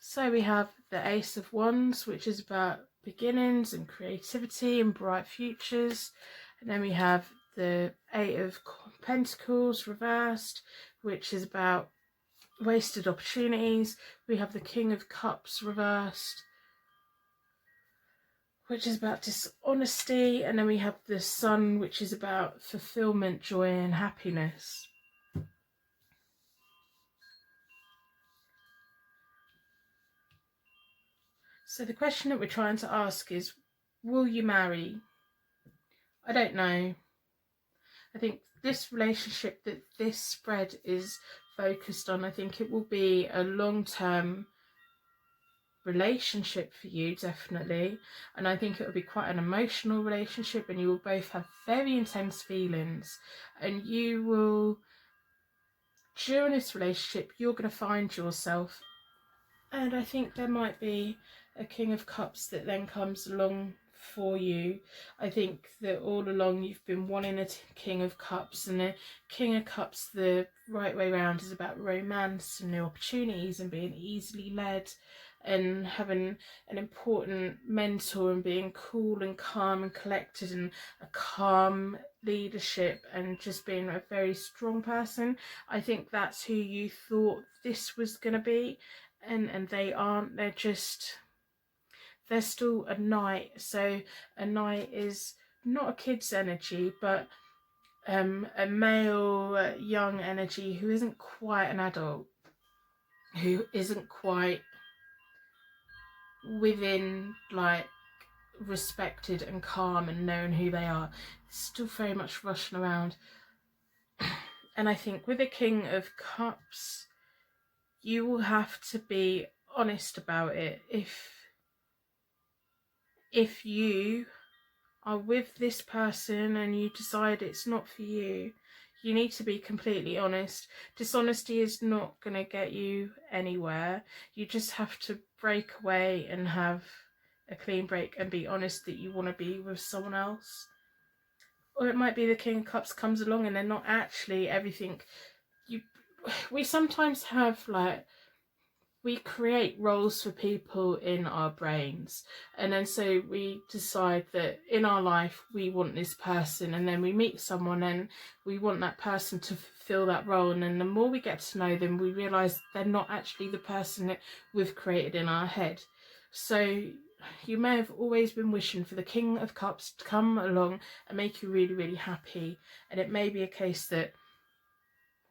S1: So we have the Ace of Wands, which is about beginnings and creativity and bright futures. And then we have the Eight of Pentacles reversed, which is about wasted opportunities. We have the King of Cups reversed, which is about dishonesty. And then we have the Sun, which is about fulfillment, joy and happiness. So the question that we're trying to ask is, will you marry? I don't know. I think this relationship that this spread is focused on, I think it will be a long-term relationship for you, definitely. And I think it will be quite an emotional relationship, and you will both have very intense feelings. And you will, during this relationship, you're going to find yourself. And I think there might be a King of Cups that then comes along for you. I think that all along you've been wanting a King of Cups, and the King of Cups the right way round is about romance and new opportunities and being easily led and having an important mentor and being cool and calm and collected and a calm leadership and just being a very strong person. I think that's who you thought this was going to be, and they aren't. They're still a knight. So a knight is not a kid's energy, but a male young energy who isn't quite an adult, who isn't quite within, like, respected and calm and knowing who they are. Still very much rushing around. And I think with the King of Cups, you will have to be honest about it. If you are with this person and you decide it's not for you, you need to be completely honest. Dishonesty is not going to get you anywhere. You just have to break away and have a clean break and be honest that you want to be with someone else. Or it might be the King of Cups comes along and they're not actually everything. We sometimes have, like, we create roles for people in our brains, and then so we decide that in our life we want this person, and then we meet someone and we want that person to fulfill that role, and then the more we get to know them, we realize they're not actually the person that we've created in our head. So you may have always been wishing for the King of Cups to come along and make you really, really happy, and it may be a case that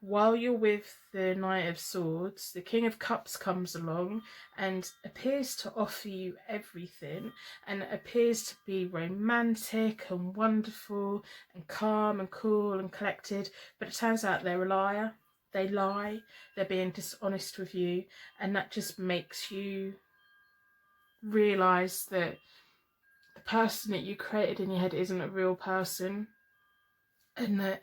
S1: while you're with the Knight of Swords, the King of Cups comes along and appears to offer you everything, and appears to be romantic and wonderful and calm and cool and collected, but it turns out they're a liar. They lie, they're being dishonest with you, and that just makes you realise that the person that you created in your head isn't a real person, and that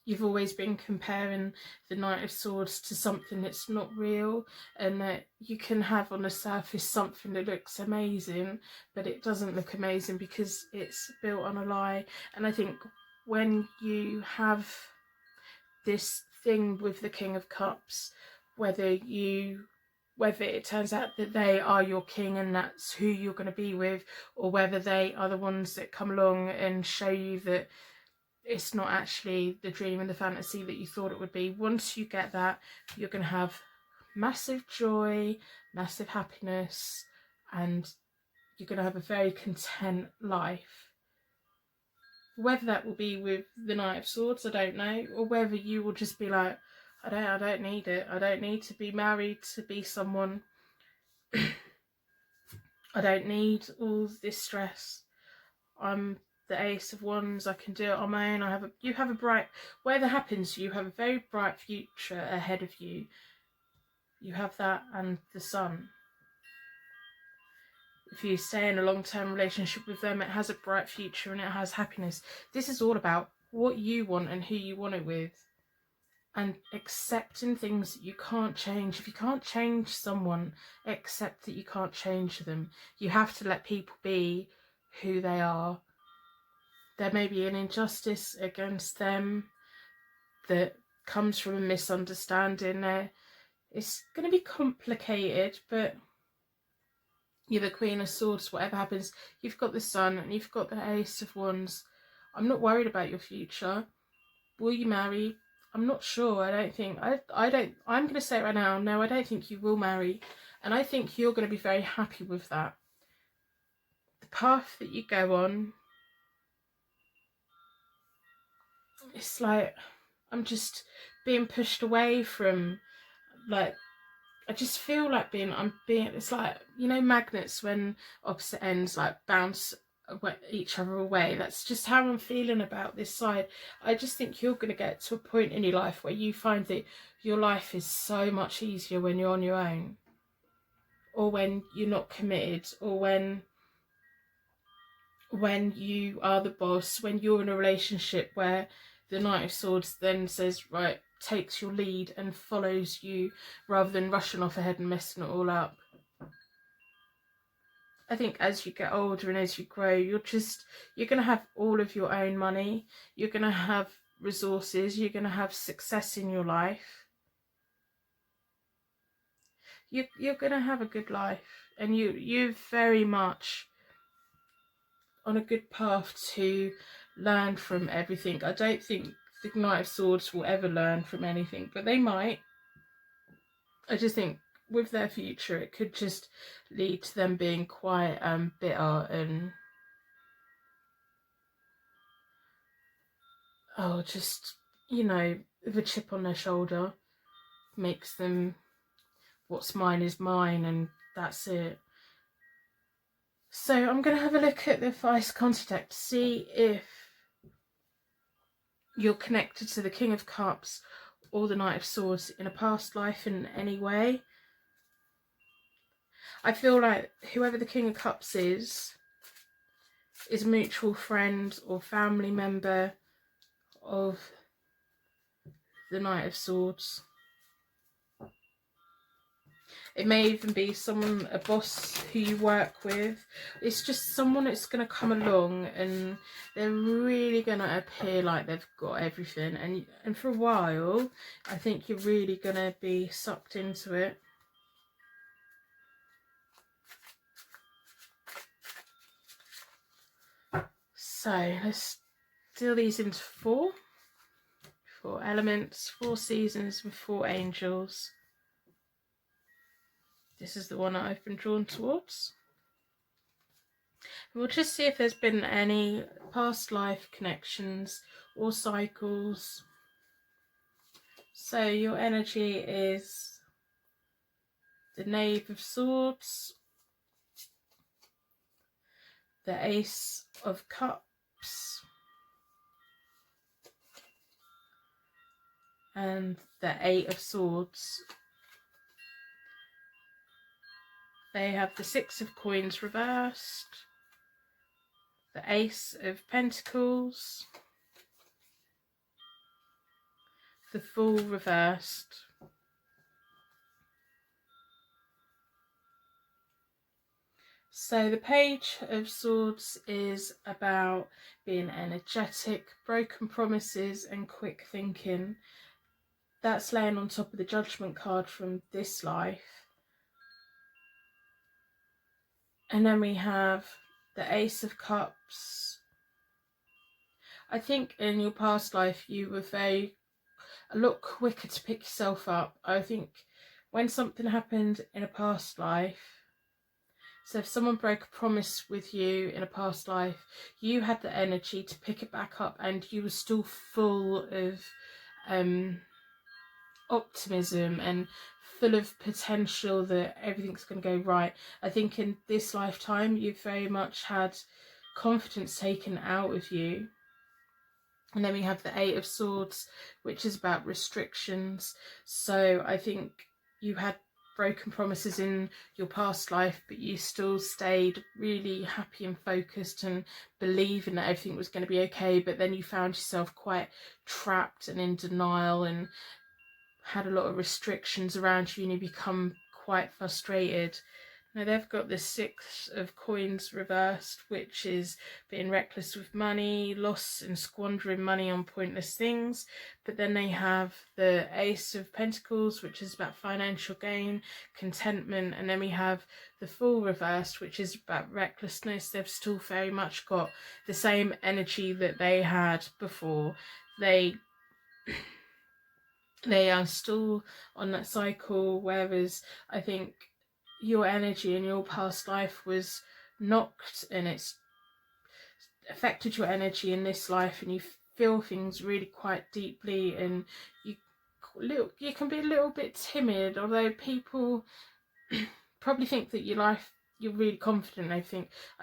S1: you've always been comparing the Knight of Swords to something that's not real, and that you can have on the surface something that looks amazing, but it doesn't look amazing because it's built on a lie. And I think when you have this thing with the King of Cups, whether it turns out that they are your king and that's who you're going to be with, or whether they are the ones that come along and show you that it's not actually the dream and the fantasy that you thought it would be, once you get that, you're going to have massive joy, massive happiness, and you're going to have a very content life. Whether that will be with the Knight of Swords, I don't know, or whether you will just be like, I don't need it. I don't need to be married to be someone. I don't need all this stress. I'm the Ace of Wands. I can do it on my own. You have a bright, whatever happens, you have a very bright future ahead of you. You have that and the Sun. If you stay in a long-term relationship with them, it has a bright future and it has happiness. This is all about what you want and who you want it with, and accepting things that you can't change. If you can't change someone, accept that you can't change them. You have to let people be who they are. There may be an injustice against them that comes from a misunderstanding there. It's going to be complicated, but you're the Queen of Swords. Whatever happens, you've got the Sun and you've got the Ace of Wands. I'm not worried about your future. Will you marry? I'm not sure. I don't think. I'm going to say it right now. No, I don't think you will marry. And I think you're going to be very happy with that. The path that you go on, it's like I'm just being pushed away from, like, I just feel like it's like, you know, magnets when opposite ends like bounce each other away. That's just how I'm feeling about this side. I just think you're going to get to a point in your life where you find that your life is so much easier when you're on your own, or when you're not committed, or when you are the boss, when you're in a relationship where the Knight of Swords then says, right, takes your lead and follows you rather than rushing off ahead and messing it all up. I think as you get older and as you grow, you're going to have all of your own money, you're going to have resources, you're going to have success in your life. You're going to have a good life, and you're very much on a good path to learn from everything. I don't think the Knight of Swords will ever learn from anything, but they might. I just think with their future, it could just lead to them being quite bitter and just, you know, with a chip on their shoulder, makes them, what's mine is mine, and that's it. So I'm going to have a look at the advice contact to see if you're connected to the King of Cups or the Knight of Swords in a past life in any way. I feel like whoever the King of Cups is a mutual friend or family member of the Knight of Swords. It may even be someone, a boss who you work with. It's just someone that's going to come along and they're really going to appear like they've got everything. And for a while, I think you're really going to be sucked into it. So let's deal these into four elements, 4 seasons with 4 angels. This is the one that I've been drawn towards. We'll just see if there's been any past life connections or cycles. So your energy is the Knave of Swords, the Ace of Cups, and the 8 of Swords. They have the 6 of Coins reversed, the Ace of Pentacles, the Fool reversed, so the Page of Swords is about being energetic, broken promises and quick thinking. That's laying on top of the Judgment card from this life. And then we have the Ace of Cups. I think in your past life you were a lot quicker to pick yourself up. I think when something happened in a past life, so if someone broke a promise with you in a past life, you had the energy to pick it back up and you were still full of optimism and full of potential that everything's going to go right. I think in this lifetime you've very much had confidence taken out of you. And then we have the 8 of Swords, which is about restrictions. So I think you had broken promises in your past life, but you still stayed really happy and focused and believing that everything was going to be okay. But then you found yourself quite trapped and in denial and had a lot of restrictions around you, and you become quite frustrated. Now they've got the 6 of Coins reversed, which is being reckless with money, loss and squandering money on pointless things. But then they have the Ace of Pentacles, which is about financial gain, contentment. And then we have the Fool reversed, which is about recklessness. They've still very much got the same energy that they had before. They are still on that cycle, whereas I think your energy in your past life was knocked and it's affected your energy in this life, and you feel things really quite deeply, and you can be a little bit timid, although people probably think that you're really confident. I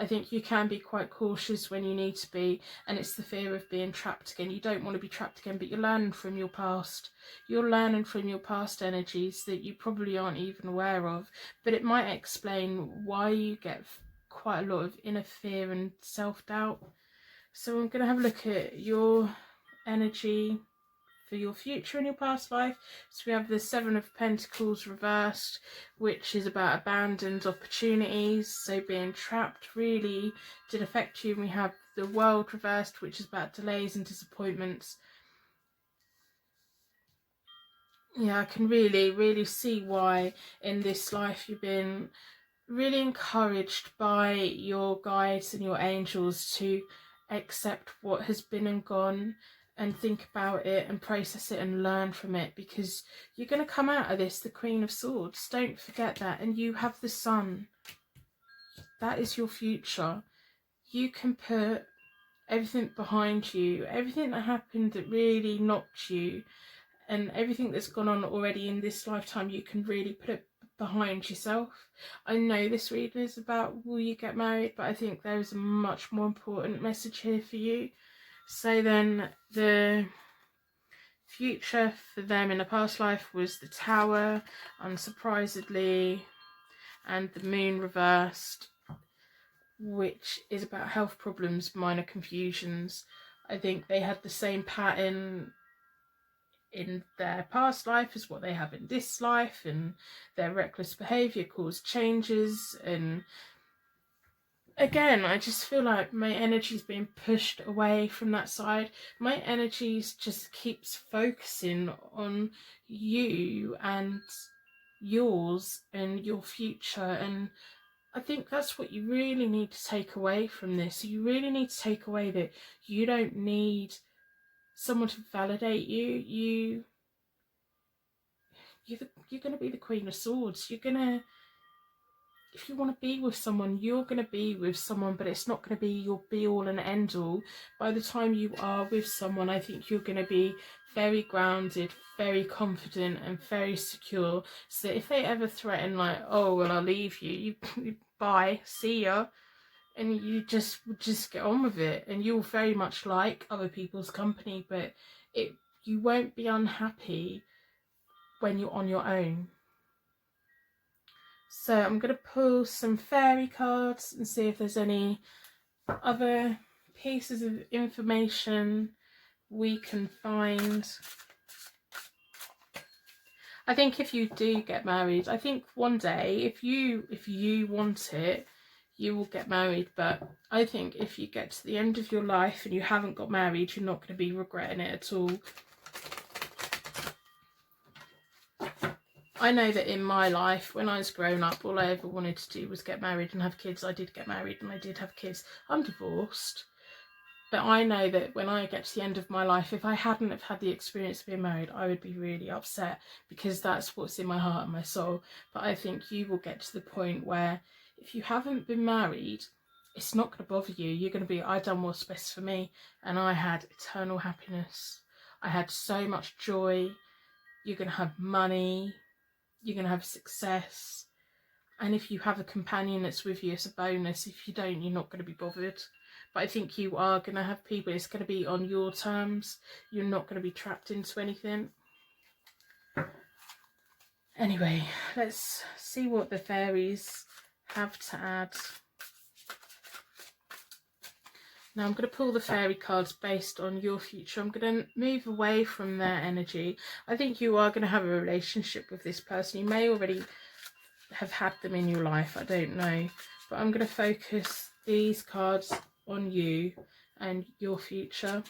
S1: think you can be quite cautious when you need to be, and it's the fear of being trapped again. You don't want to be trapped again, but you're learning from your past. You're learning from your past energies that you probably aren't even aware of, but it might explain why you get quite a lot of inner fear and self-doubt. So I'm going to have a look at your energy for your future in your past life. So we have the 7 of Pentacles reversed, which is about abandoned opportunities, so being trapped really did affect you. And we have the World reversed, which is about delays and disappointments. Yeah, I can really see why in this life you've been really encouraged by your guides and your angels to accept what has been and gone and think about it and process it and learn from it, because you're going to come out of this the Queen of Swords. Don't forget that. And you have the Sun. That is your future. You can put everything behind you, everything that happened that really knocked you, and everything that's gone on already in this lifetime, you can really put it behind yourself. I know this reading is about will you get married, but I think there is a much more important message here for you. So then the future for them in a past life was the Tower, unsurprisingly, and the Moon reversed, which is about health problems, minor confusions. I think they had the same pattern in their past life as what they have in this life, and their reckless behaviour caused changes. And again, I just feel like my energy is being pushed away from that side. My energies just keeps focusing on you and yours and your future. And I think that's what you really need to take away from this. You really need to take away that you don't need someone to validate you. You're going to be the Queen of Swords. You're going to, if you want to be with someone, you're going to be with someone, but it's not going to be your be all and end all. By the time you are with someone, I think you're going to be very grounded, very confident, and very secure. So if they ever threaten, like, oh, well, I'll leave you, bye, see ya, and you just get on with it, and you'll very much like other people's company, but you won't be unhappy when you're on your own. So I'm going to pull some fairy cards and see if there's any other pieces of information we can find. I think if you do get married, I think one day, if you want it, you will get married. But I think if you get to the end of your life and you haven't got married, you're not going to be regretting it at all. I know that in my life, when I was growing up, all I ever wanted to do was get married and have kids. I did get married and I did have kids. I'm divorced. But I know that when I get to the end of my life, if I hadn't have had the experience of being married, I would be really upset, because that's what's in my heart and my soul. But I think you will get to the point where if you haven't been married, it's not going to bother you. You're going to be, I done what's best for me, and I had eternal happiness. I had so much joy. You're going to have money. You're going to have success. And if you have a companion that's with you, it's a bonus. If you don't, you're not going to be bothered. But I think you are going to have people. It's going to be on your terms. You're not going to be trapped into anything. Anyway, let's see what the fairies have to add. Now I'm going to pull the fairy cards based on your future. I'm going to move away from their energy. I think you are going to have a relationship with this person. You may already have had them in your life. I don't know. But I'm going to focus these cards on you and your future.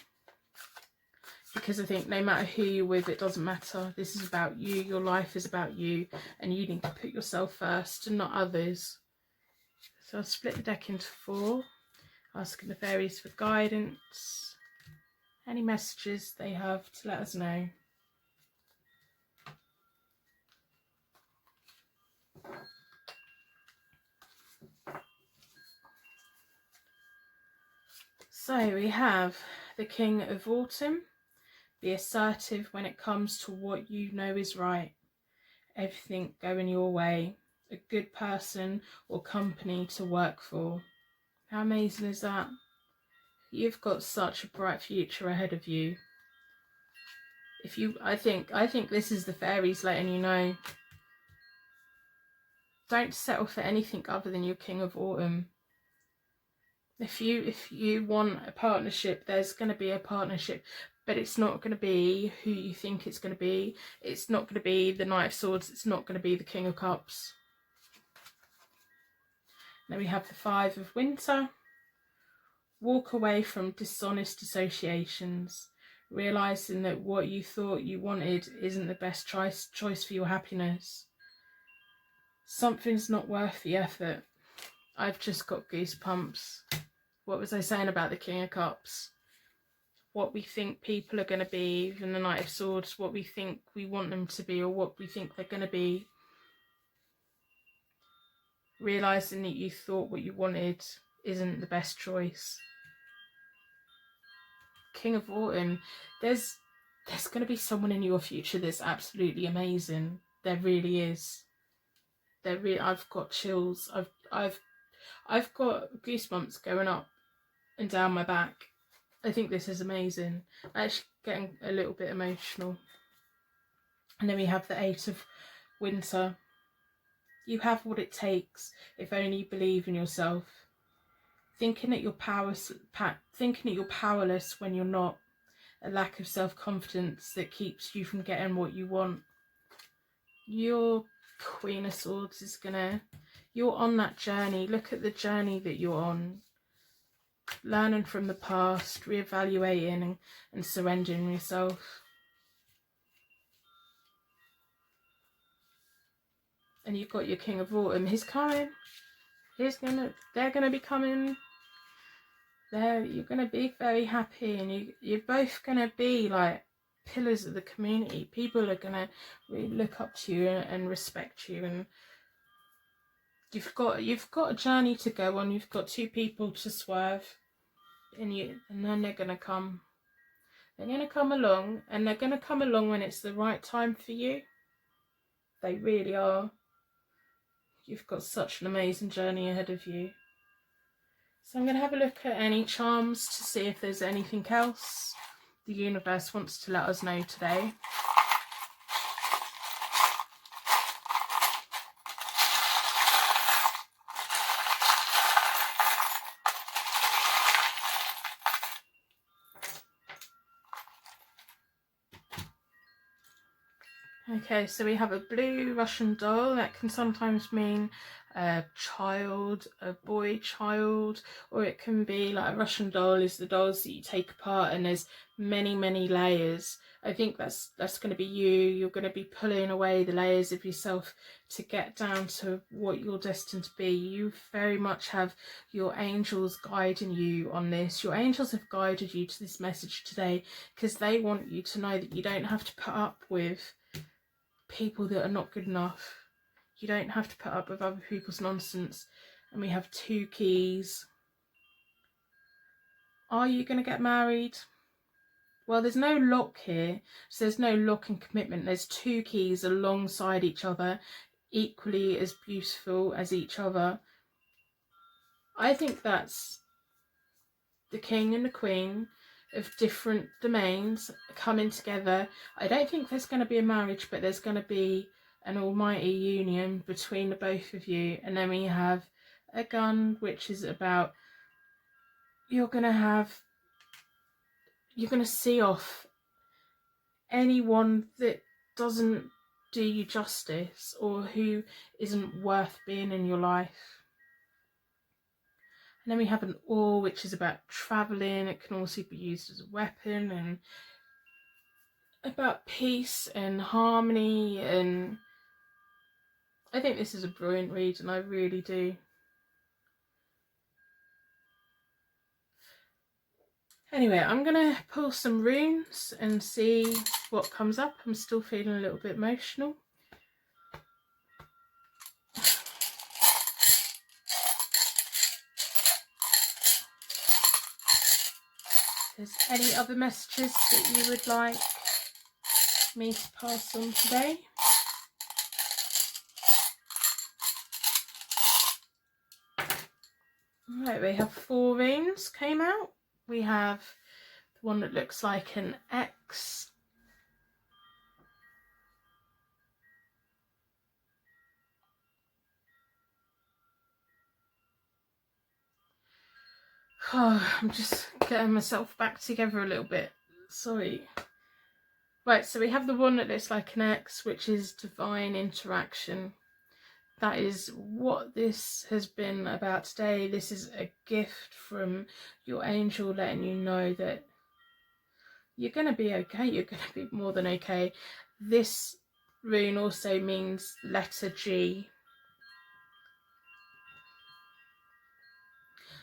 S1: Because I think no matter who you're with, it doesn't matter. This is about you. Your life is about you. And you need to put yourself first and not others. So I'll split the deck into 4. Asking the fairies for guidance, any messages they have to let us know. So we have the King of Autumn. Be assertive when it comes to what you know is right. Everything going your way. A good person or company to work for. How amazing is that? You've got such a bright future ahead of you. I think this is the fairies letting you know. Don't settle for anything other than your King of Autumn. If you want a partnership, there's going to be a partnership, but it's not going to be who you think it's going to be. It's not going to be the Knight of Swords. It's not going to be the King of Cups. Then we have the 5 of Winter. Walk away from dishonest associations, realising that what you thought you wanted isn't the best choice for your happiness. Something's not worth the effort. I've just got goosebumps. What was I saying about the King of Cups? What we think people are going to be, even the Knight of Swords, what we think we want them to be or what we think they're going to be. Realising that you thought what you wanted isn't the best choice. King of Autumn, there's going to be someone in your future that's absolutely amazing. There really is. I've got chills. I've got goosebumps going up and down my back. I think this is amazing. I'm actually getting a little bit emotional. And then we have the 8 of Winter. You have what it takes if only you believe in yourself. Thinking that you're powerless when you're not. a lack of self-confidence that keeps you from getting what you want. Your Queen of Swords is gonna, you're on that journey. Look at the journey that you're on. Learning from the past, reevaluating and surrendering yourself. And you've got your King of Autumn. He's coming. They're gonna be coming. You're gonna be very happy, and you're both gonna be like pillars of the community. People are gonna really look up to you and respect you, and you've got a journey to go on. You've got two people to swerve, and then they're gonna come. They're gonna come along, and they're gonna come along when it's the right time for you. They really are. You've got such an amazing journey ahead of you. So I'm going to have a look at any charms to see if there's anything else the universe wants to let us know today. Okay, so we have a blue Russian doll. That can sometimes mean a child, a boy child, or it can be like a Russian doll is the dolls that you take apart and there's many, many layers. I think that's going to be you. You're going to be pulling away the layers of yourself to get down to what you're destined to be. You very much have your angels guiding you on this. Your angels have guided you to this message today because they want you to know that you don't have to put up with people that are not good enough. You don't have to put up with other people's nonsense. And we have two keys. Are you going to get married? Well, there's no lock here, so there's no lock and commitment. There's two keys alongside each other, equally as beautiful as each other. I think that's the king and the queen of different domains coming together. I don't think there's going to be a marriage, but there's going to be an almighty union between the both of you. And then we have a gun, which is about you're going to see off anyone that doesn't do you justice or who isn't worth being in your life. And then we have an oar, which is about travelling. It can also be used as a weapon and about peace and harmony. And I think this is a brilliant read, and I really do. Anyway, I'm going to pull some runes and see what comes up. I'm still feeling a little bit emotional. If there's any other messages that you would like me to pass on today. Right, we have 4 runes came out. We have the one that looks like an X. Oh, I'm just getting myself back together a little bit. Sorry. Right, so we have the one that looks like an X, which is divine interaction. That is what this has been about today. This is a gift from your angel letting you know that you're going to be okay. You're going to be more than okay. This rune also means letter G.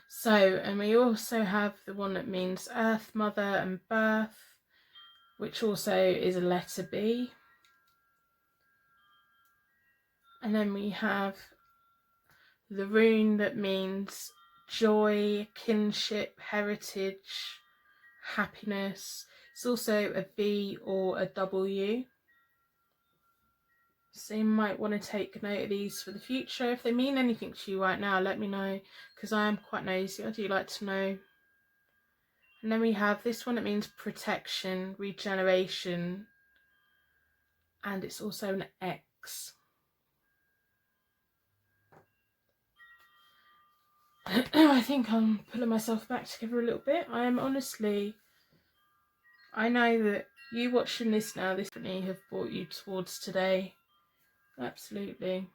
S1: So, and we also have the one that means Earth, Mother and Birth, which also is a letter B. And then we have the rune that means joy, kinship, heritage, happiness. It's also a V or a W. So you might want to take note of these for the future. If they mean anything to you right now, let me know, because I am quite nosy. I do like to know. And then we have this one that means protection, regeneration, and it's also an X. I think I'm pulling myself back together a little bit. I am honestly I know that you watching this now, this definitely have brought you towards today. Absolutely.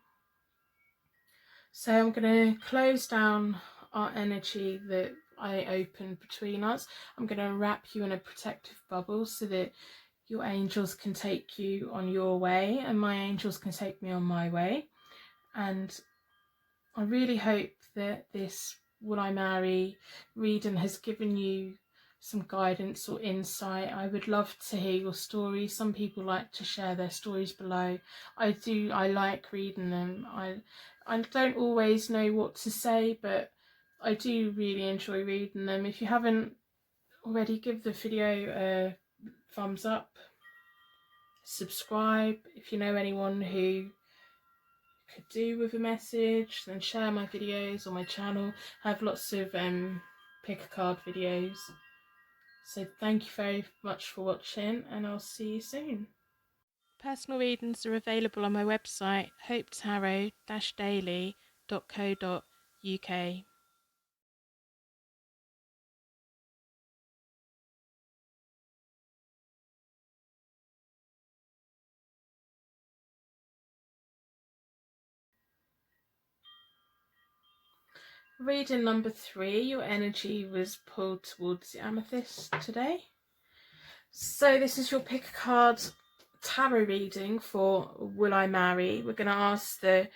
S1: So I'm going to close down our energy that I opened between us. I'm going to wrap you in a protective bubble so that your angels can take you on your way and my angels can take me on my way. And I really hope that this Will I Marry reading has given you some guidance or insight. I would love to hear your stories. Some people like to share their stories below. I like reading them. I don't always know what to say, but I do really enjoy reading them. If you haven't already, give the video a thumbs up, subscribe. If you know anyone who could do with a message, then share my videos on my channel. I have lots of pick a card videos. So thank you very much for watching, and I'll see you soon. Personal readings are available on my website, hopetarot-daily.co.uk. Reading number 3, your energy was pulled towards the amethyst today. So this is your pick a card tarot reading for Will I Marry. We're going to ask the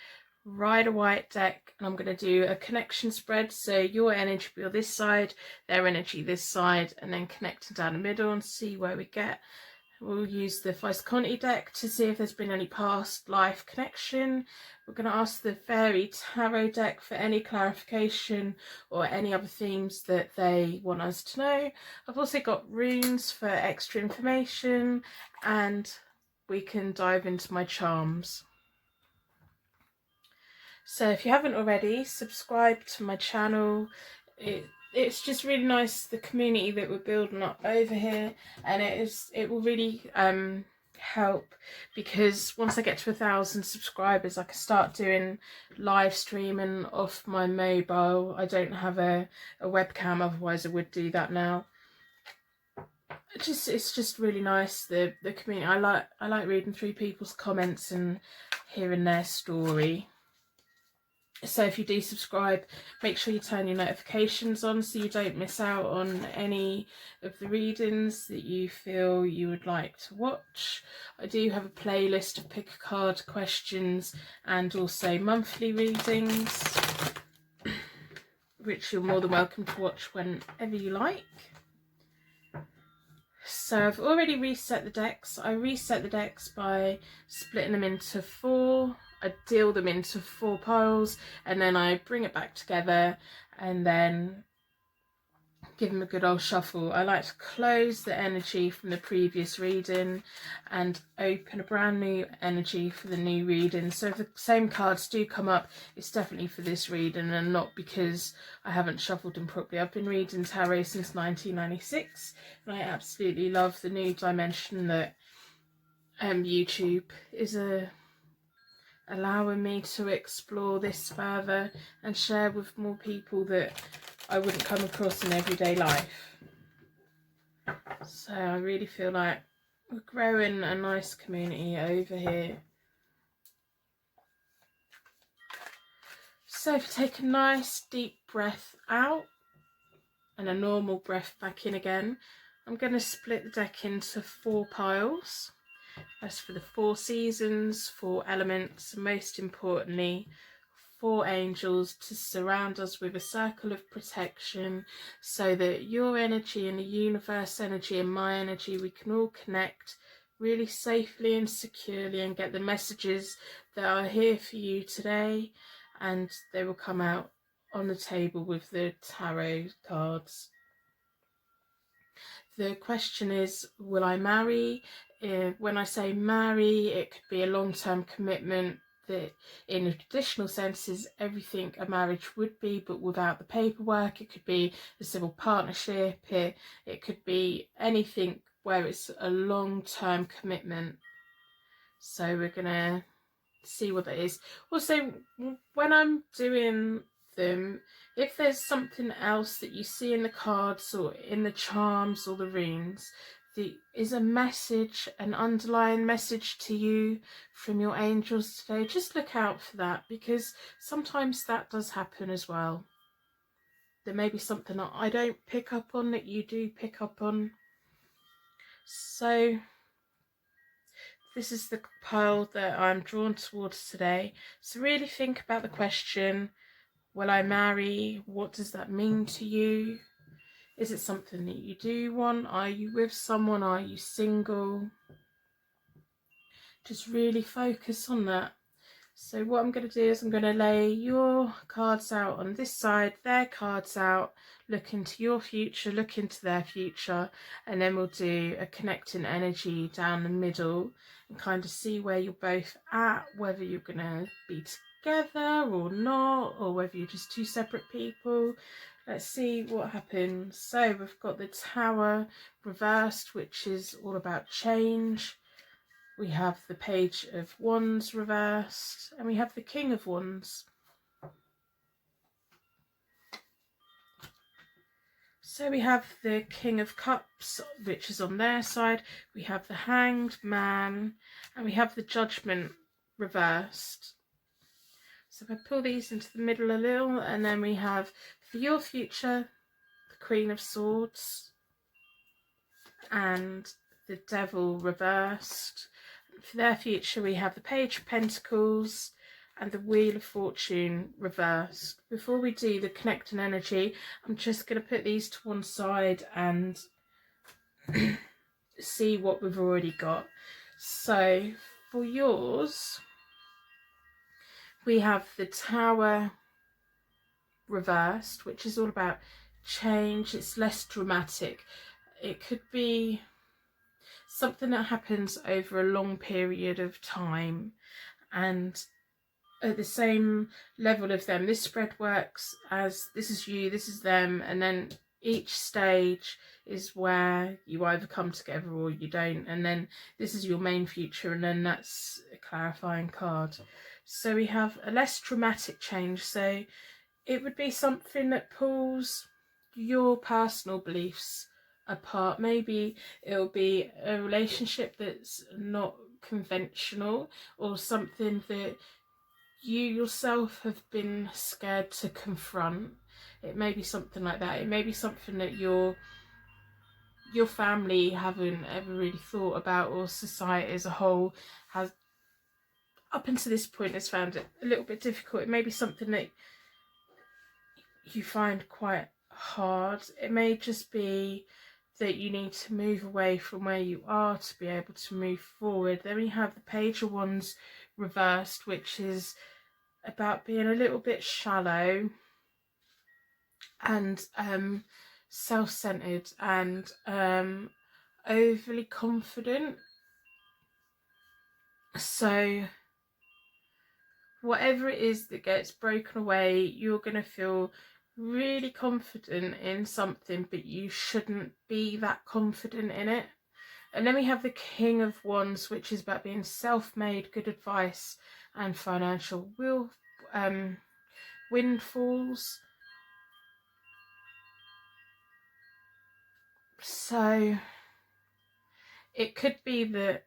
S1: Rider-Waite deck, and I'm going to do a connection spread. So your energy will be on this side, their energy this side, and then connecting down the middle and see where we get. We'll use the Visconti deck to see if there's been any past life connection. We're going to ask the Fairy Tarot deck for any clarification or any other themes that they want us to know. I've also got runes for extra information, and we can dive into my charms. So if you haven't already, subscribe to my channel. It's just really nice, the community that we're building up over here, and it will really help, because once I get to 1,000 subscribers I can start doing live streaming off my mobile. I don't have a webcam, otherwise I would do that now. It's just really nice, the community. I like reading through people's comments and hearing their story. So if you do subscribe, make sure you turn your notifications on so you don't miss out on any of the readings that you feel you would like to watch. I do have a playlist of pick a card questions and also monthly readings, which you're more than welcome to watch whenever you like. So I've already reset the decks. I reset the decks by splitting them into 4. I deal them into 4 piles, and then I bring it back together and then give them a good old shuffle. I like to close the energy from the previous reading and open a brand new energy for the new reading. So if the same cards do come up, it's definitely for this reading and not because I haven't shuffled them properly. I've been reading tarot since 1996, and I absolutely love the new dimension that YouTube is allowing me to explore this further and share with more people that I wouldn't come across in everyday life. So I really feel like we're growing a nice community over here. So if you take a nice deep breath out and a normal breath back in again, I'm going to split the deck into 4 piles. That's for the 4 seasons, 4 elements, and most importantly, 4 angels to surround us with a circle of protection, so that your energy and the universe energy and my energy, we can all connect really safely and securely and get the messages that are here for you today, and they will come out on the table with the tarot cards. The question is, will I marry? When I say marry, it could be a long-term commitment that in a traditional sense is everything a marriage would be, but without the paperwork. It could be a civil partnership. It could be anything where it's a long-term commitment. So we're gonna see what that is. Also, when I'm doing them, if there's something else that you see in the cards or in the charms or the runes, is a message, an underlying message to you from your angels today. Just look out for that, because sometimes that does happen as well. There may be something that I don't pick up on that you do pick up on. So this is the pile that I'm drawn towards today. So really think about the question, will I marry? What does that mean to you? Is it something that you do want? Are you with someone? Are you single? Just really focus on that. So what I'm going to do is I'm going to lay your cards out on this side, their cards out, look into your future, look into their future, and then we'll do a connecting energy down the middle and kind of see where you're both at, whether you're going to be together or not, or whether you're just two separate people. Let's see what happens. So we've got the Tower reversed, which is all about change. We have the Page of Wands reversed, and we have the King of Wands. So we have the King of Cups, which is on their side. We have the Hanged Man, and we have the Judgment reversed. So if I pull these into the middle a little, and then we have, for your future, the Queen of Swords and the Devil reversed. For their future, we have the Page of Pentacles and the Wheel of Fortune reversed. Before we do the connecting energy, I'm just going to put these to one side and see what we've already got. So for yours, we have the Tower reversed, which is all about change. It's less dramatic. It could be something that happens over a long period of time, and at the same level of them. This spread works as this is you, this is them, and then each stage is where you either come together or you don't, and then this is your main future, and then that's a clarifying card. So we have a less dramatic change, so it would be something that pulls your personal beliefs apart. Maybe it'll be a relationship that's not conventional, or something that you yourself have been scared to confront. It may be something like that. It may be something that your family haven't ever really thought about, or society as a whole has up until this point has found it a little bit difficult. It may be something that you find quite hard. It may just be that you need to move away from where you are to be able to move forward. Then we have the Page of Wands reversed, which is about being a little bit shallow and self-centered and overly confident. So whatever it is that gets broken away, you're going to feel really confident in something, but you shouldn't be that confident in it. And then we have the King of Wands, which is about being self-made, good advice and financial windfalls. So it could be that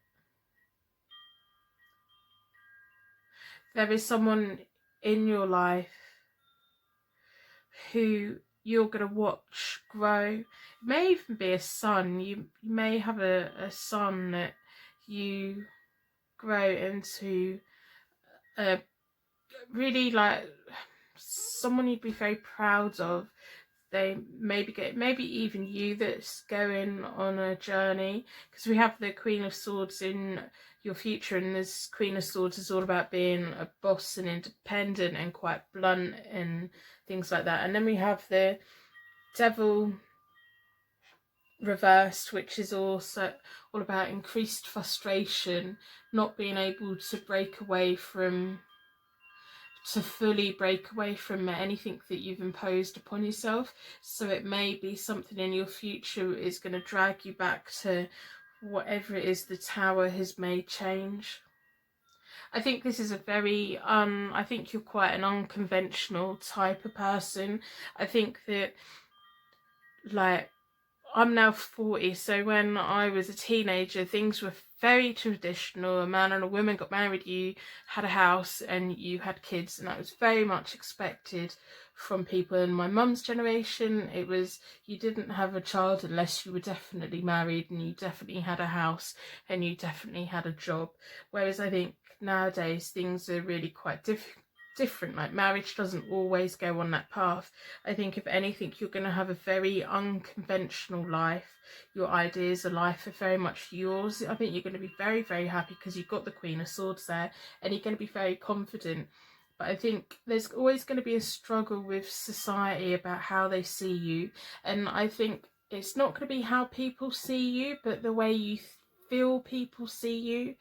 S1: there is someone in your life who you're going to watch grow. It may even be a son. You may have a son that you grow into a really, like, someone you'd be very proud of. They maybe even you that's going on a journey, because we have the Queen of Swords in your future, and this Queen of Swords is all about being a boss and independent and quite blunt and things like that. And then we have the Devil reversed, which is also all about increased frustration, not being able to fully break away from anything that you've imposed upon yourself. So it may be something in your future is going to drag you back to whatever it is the Tower has made change. I think this is a very I think you're quite an unconventional type of person. I think that, like, I'm now 40, so when I was a teenager, things were very traditional. A man and a woman got married, you had a house and you had kids, and that was very much expected from people in my mum's generation. It was, you didn't have a child unless you were definitely married and you definitely had a house and you definitely had a job. Whereas I think nowadays things are really quite different. Like, marriage doesn't always go on that path. I think if anything, you're going to have a very unconventional life. Your ideas of life are very much yours. I think you're going to be very, very happy because you've got the Queen of Swords there and you're going to be very confident. But I think there's always going to be a struggle with society about how they see you. And I think it's not going to be how people see you, but the way you feel people see you.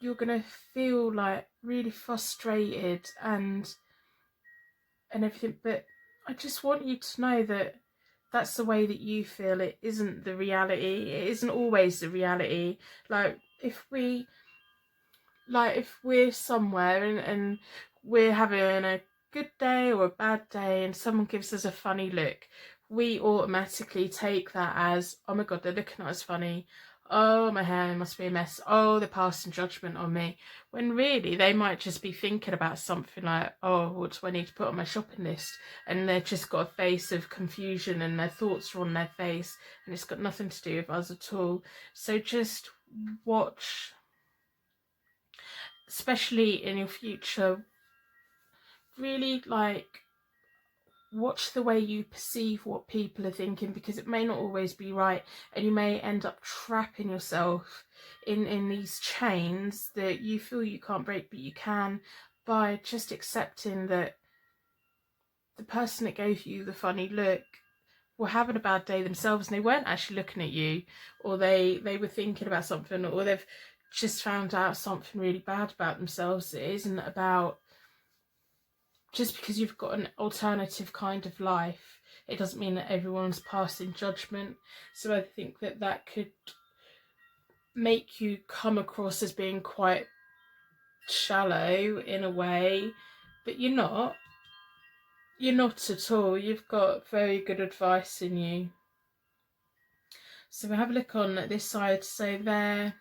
S1: You're gonna feel like really frustrated and everything, but I just want you to know that that's the way that you feel. It isn't the reality. It isn't always the reality. Like, if we're somewhere and we're having a good day or a bad day and someone gives us a funny look, we automatically take that as, oh my god, they're looking at us funny. Oh, my hair must be a mess. Oh, they're passing judgment on me. When really they might just be thinking about something like, oh, what do I need to put on my shopping list? And they've just got a face of confusion and their thoughts are on their face and it's got nothing to do with us at all. So just watch, especially in your future, really watch the way you perceive what people are thinking, because it may not always be right and you may end up trapping yourself in these chains that you feel you can't break, but you can, by just accepting that the person that gave you the funny look were having a bad day themselves and they weren't actually looking at you, or they were thinking about something, or they've just found out something really bad about themselves. It isn't about, just because you've got an alternative kind of life, it doesn't mean that everyone's passing judgment. So I think that could make you come across as being quite shallow in a way, but you're not. You're not at all. You've got very good advice in you. So we have a look on this side. So their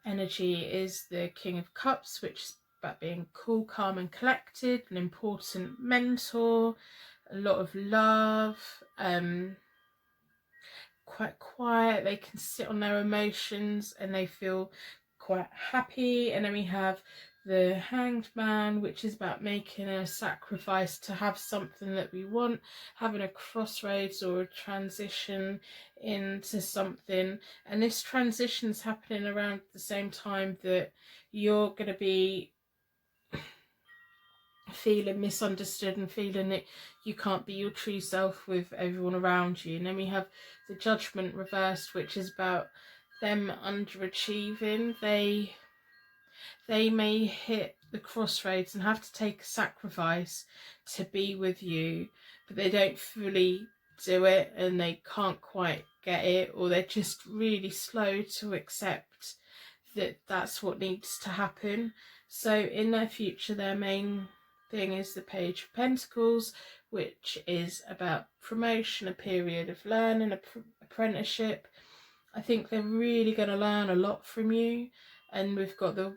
S1: energy is the King of Cups, which is about being cool, calm and collected, an important mentor, a lot of love, quite quiet. They can sit on their emotions and they feel quite happy. And then we have the Hanged Man, which is about making a sacrifice to have something that we want, having a crossroads or a transition into something. And this transition's happening around the same time that you're going to be feeling misunderstood and feeling that you can't be your true self with everyone around you. And then we have the Judgment reversed, which is about them underachieving. They may hit the crossroads and have to take a sacrifice to be with you, but they don't fully do it and they can't quite get it, or they're just really slow to accept that that's what needs to happen. So in their future, their main thing is the Page of Pentacles, which is about promotion, a period of learning, apprenticeship. I think they're really going to learn a lot from you. And we've got the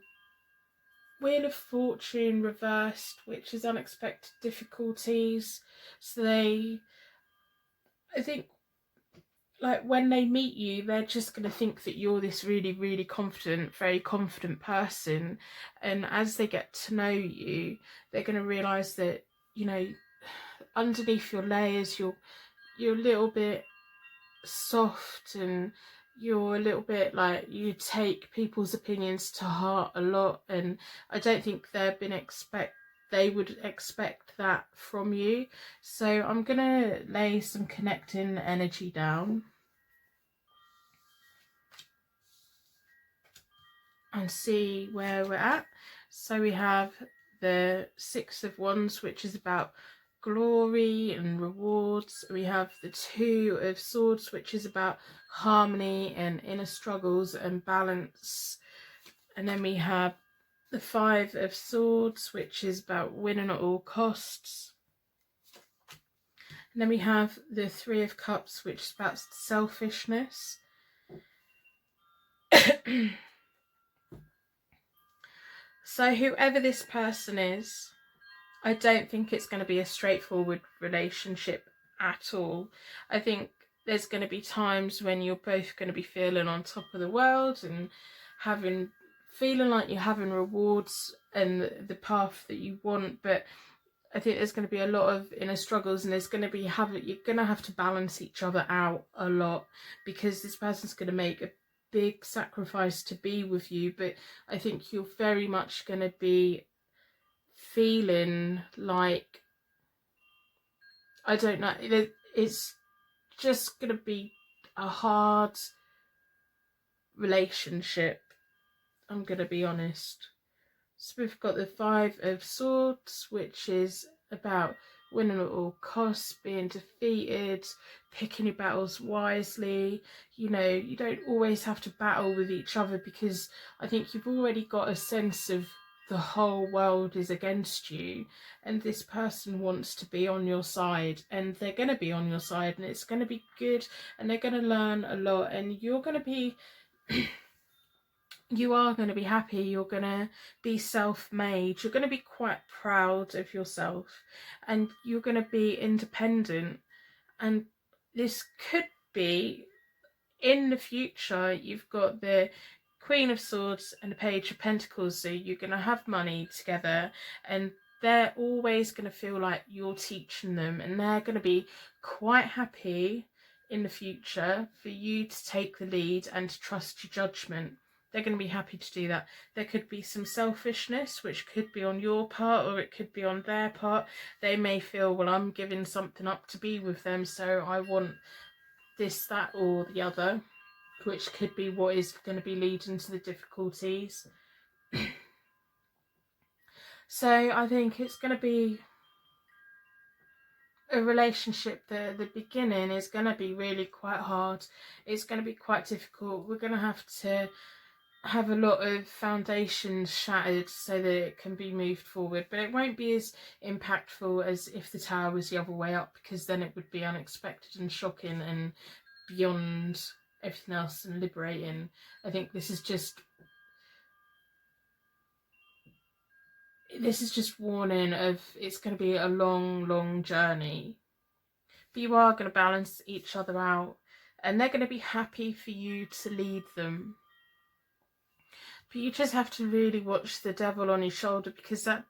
S1: Wheel of Fortune reversed, which is unexpected difficulties. So I think, like, when they meet you, they're just going to think that you're this really, really confident, very confident person. And as they get to know you, they're going to realise that, you know, underneath your layers, you're a little bit soft and you're a little bit like, you take people's opinions to heart a lot. And I don't think they would expect that from you. So I'm gonna lay some connecting energy down and see where we're at. So we have the Six of Wands, which is about glory and rewards. We have the Two of Swords, which is about harmony and inner struggles and balance. And then we have the Five of Swords, which is about winning at all costs. And then we have the Three of Cups, which is about selfishness. So whoever this person is, I don't think it's going to be a straightforward relationship at all. I think there's going to be times when you're both going to be feeling on top of the world and feeling like you're having rewards and the path that you want, but I think there's going to be a lot of inner struggles, and there's going to be you're going to have to balance each other out a lot, because this person's going to make a big sacrifice to be with you, but I think you're very much going to be feeling like, I don't know, it's just going to be a hard relationship, I'm going to be honest. So we've got the Five of Swords, which is about winning at all costs, being defeated, picking your battles wisely. You know, you don't always have to battle with each other, because I think you've already got a sense of the whole world is against you, and this person wants to be on your side, and they're going to be on your side, and it's going to be good, and they're going to learn a lot, and you're going to be you are going to be happy, you're going to be self-made, you're going to be quite proud of yourself, and you're going to be independent. And this could be, in the future, you've got the Queen of Swords and the Page of Pentacles, so you're going to have money together, and they're always going to feel like you're teaching them, and they're going to be quite happy in the future for you to take the lead and to trust your judgment. They're going to be happy to do that. There could be some selfishness, which could be on your part, or it could be on their part. They may feel, well, I'm giving something up to be with them, so I want this, that, or the other, which could be what is going to be leading to the difficulties. So I think it's going to be a relationship that the beginning is going to be really quite hard. It's going to be quite difficult. We're going to have a lot of foundations shattered so that it can be moved forward, but it won't be as impactful as if the Tower was the other way up, because then it would be unexpected and shocking and beyond everything else and liberating. I think this is just warning of, it's going to be a long journey, but you are going to balance each other out, and they're going to be happy for you to lead them. But you just have to really watch the devil on his shoulder, because that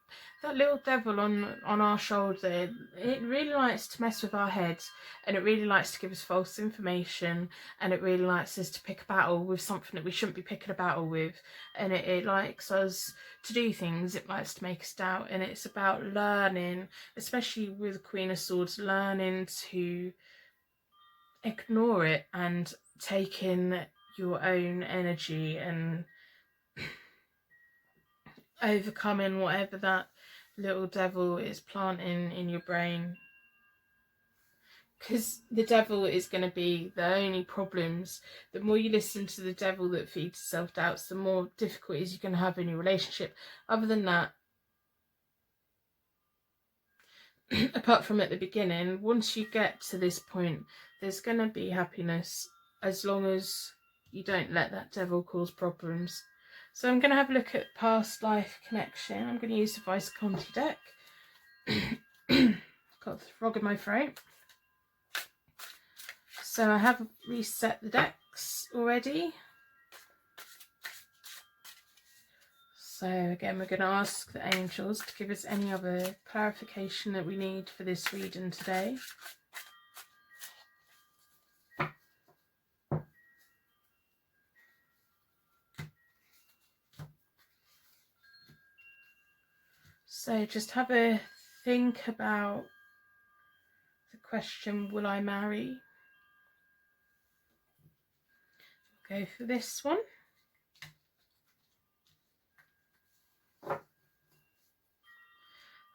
S1: little devil on our shoulder, it really likes to mess with our heads, and it really likes to give us false information, and it really likes us to pick a battle with something that we shouldn't be picking a battle with, and it likes us to do things, it likes to make us doubt. And it's about learning, especially with Queen of Swords, learning to ignore it and take in your own energy and overcoming whatever that little devil is planting in your brain. Because the devil is going to be the only problems. The more you listen to the devil that feeds self-doubts, the more difficulties you're going to have in your relationship. Other than that, apart from at the beginning, once you get to this point, there's going to be happiness, as long as you don't let that devil cause problems. So I'm going to have a look at past life connection. I'm going to use the Visconti deck. Got the frog in my throat. So I have reset the decks already. So again, we're going to ask the angels to give us any other clarification that we need for this reading today. So just have a think about the question, will I marry? Go for this one.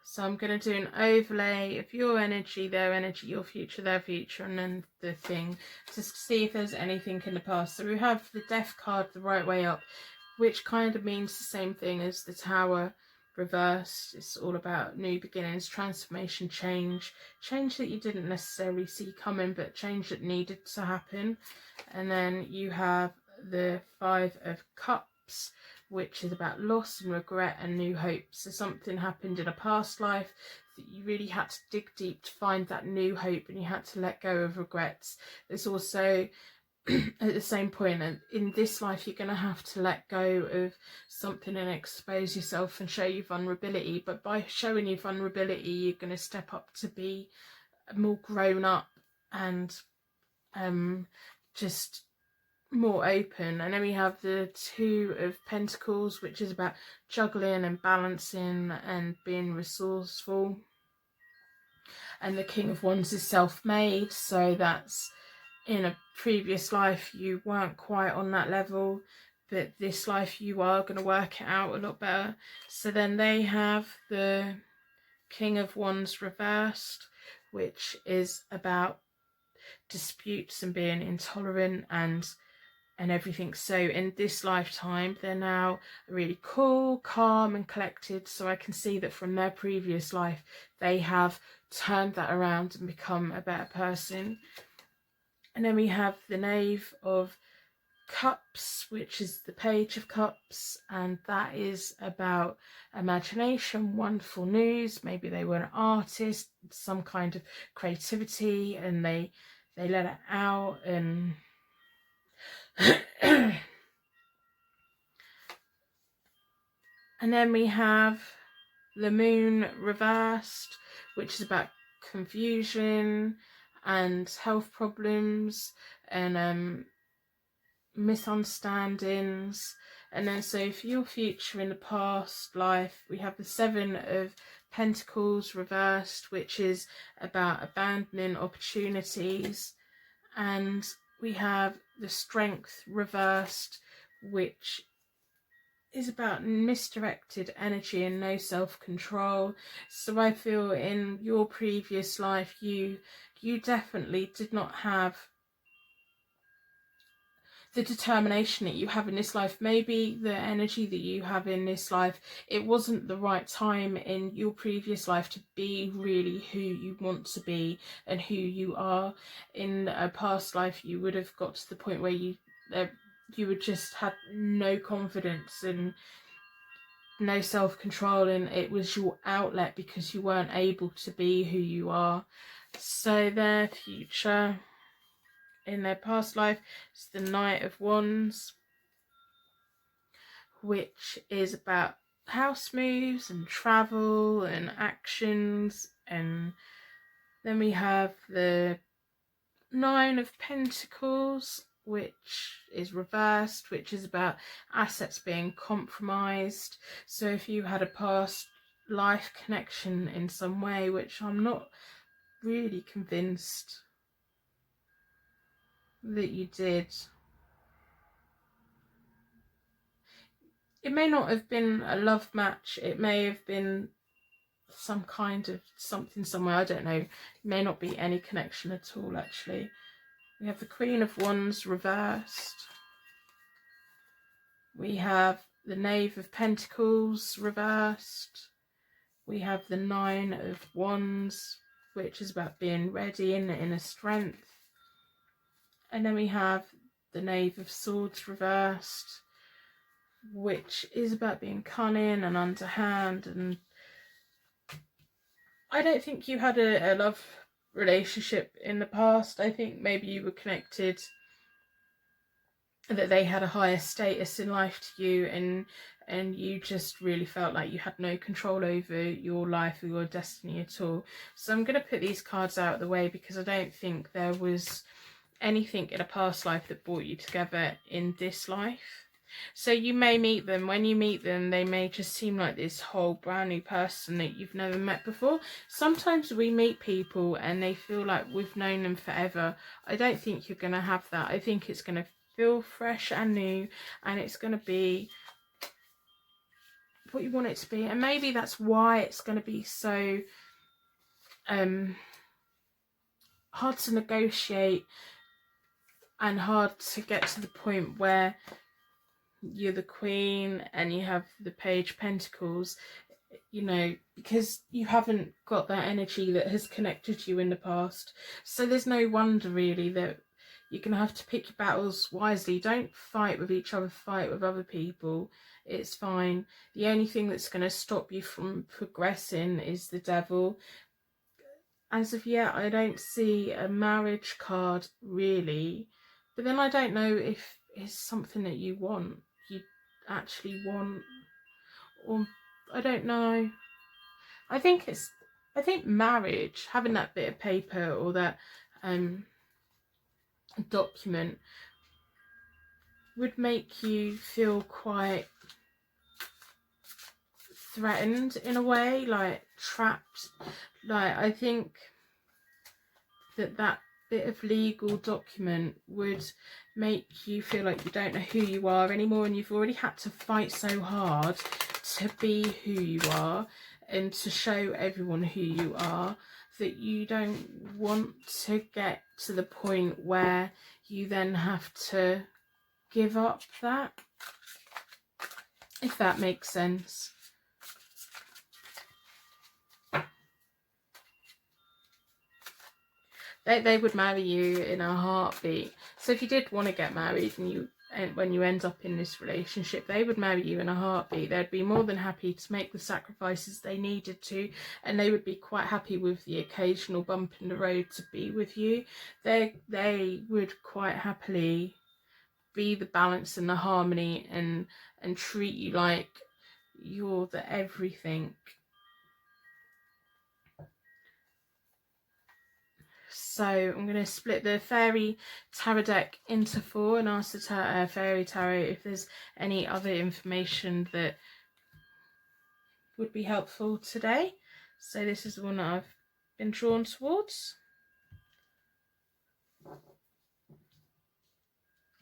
S1: So I'm going to do an overlay of your energy, their energy, your future, their future, and then the thing, just to see if there's anything in the past. So we have the Death card the right way up, which kind of means the same thing as the Tower reversed. It's all about new beginnings, transformation, change that you didn't necessarily see coming, but change that needed to happen. And then you have the Five of Cups, which is about loss and regret and new hope. So something happened in a past life that you really had to dig deep to find that new hope, and you had to let go of regrets. There's also at the same point, and in this life you're going to have to let go of something and expose yourself and show your vulnerability, but by showing your vulnerability you're going to step up to be more grown up and just more open. And then we have the Two of Pentacles, which is about juggling and balancing and being resourceful, and the King of Wands is self-made, so that's in a previous life you weren't quite on that level, but this life you are going to work it out a lot better. So then they have the King of Wands reversed, which is about disputes and being intolerant and everything. So in this lifetime they're now really cool, calm and collected, so I can see that from their previous life they have turned that around and become a better person. And then we have the Knave of Cups, which is the Page of Cups, and that is about imagination, wonderful news. Maybe they were an artist, some kind of creativity, and they let it out. And and then we have the Moon reversed, which is about confusion and health problems and misunderstandings. And then so for your future in the past life, we have the Seven of Pentacles reversed, which is about abandoning opportunities. And we have the Strength reversed, which is about misdirected energy and no self-control. So I feel in your previous life you definitely did not have the determination that you have in this life. Maybe the energy that you have in this life, it wasn't the right time in your previous life to be really who you want to be and who you are. In a past life you would have got to the point where you would just had no confidence and no self-control, and it was your outlet because you weren't able to be who you are. So their future in their past life is the Knight of Wands, which is about house moves and travel and actions. And then we have the Nine of Pentacles, which is reversed, which is about assets being compromised. So if you had a past life connection in some way, which I'm not really convinced that you did, it may not have been a love match, it may have been some kind of something somewhere, I don't know. It may not be any connection at all actually. We have the Queen of Wands reversed. We have the Knave of Pentacles reversed. We have the Nine of Wands, which is about being ready and inner strength. And then we have the Knave of Swords reversed, which is about being cunning and underhand. And I don't think you had a love relationship in the past. I think maybe you were connected, that they had a higher status in life to you, and you just really felt like you had no control over your life or your destiny at all. So I'm going to put these cards out of the way because I don't think there was anything in a past life that brought you together in this life. So you may meet them. When you meet them, they may just seem like this whole brand new person that you've never met before. Sometimes we meet people and they feel like we've known them forever. I don't think you're going to have that. I think it's going to feel fresh and new, and it's going to be what you want it to be. And maybe that's why it's going to be so hard to negotiate and hard to get to the point where you're the Queen and you have the Page of Pentacles. you know, because you haven't got that energy that has connected you in the past. So there's no wonder really that you're going to have to pick your battles wisely. Don't fight with each other, fight with other people. It's fine. The only thing that's going to stop you from progressing is the devil. As of yet, I don't see a marriage card really, but then I don't know if it's something that you actually want, or I don't know. I think marriage, having that bit of paper or that document, would make you feel quite threatened in a way, like trapped. Like, I think that bit of legal document would make you feel like you don't know who you are anymore, and you've already had to fight so hard to be who you are and to show everyone who you are, that you don't want to get to the point where you then have to give up that, if that makes sense. They would marry you in a heartbeat. So if you did want to get married and when you end up in this relationship, they would marry you in a heartbeat. They'd be more than happy to make the sacrifices they needed to, and they would be quite happy with the occasional bump in the road to be with you. They would quite happily be the balance and the harmony and treat you like you're the everything. So I'm going to split the Fairy Tarot deck into 4 and ask the Fairy Tarot if there's any other information that would be helpful today. So this is the one that I've been drawn towards.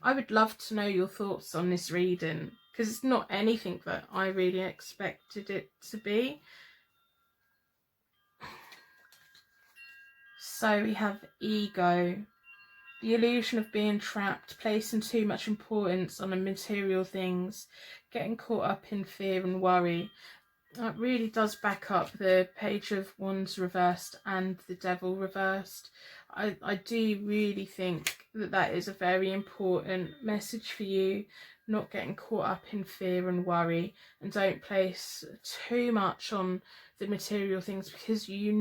S1: I would love to know your thoughts on this reading, because it's not anything that I really expected it to be. So we have ego, the illusion of being trapped, placing too much importance on the material things, getting caught up in fear and worry. That really does back up the Page of Wands reversed and the Devil reversed. I do really think that is a very important message for you, not getting caught up in fear and worry, and don't place too much on the material things, because I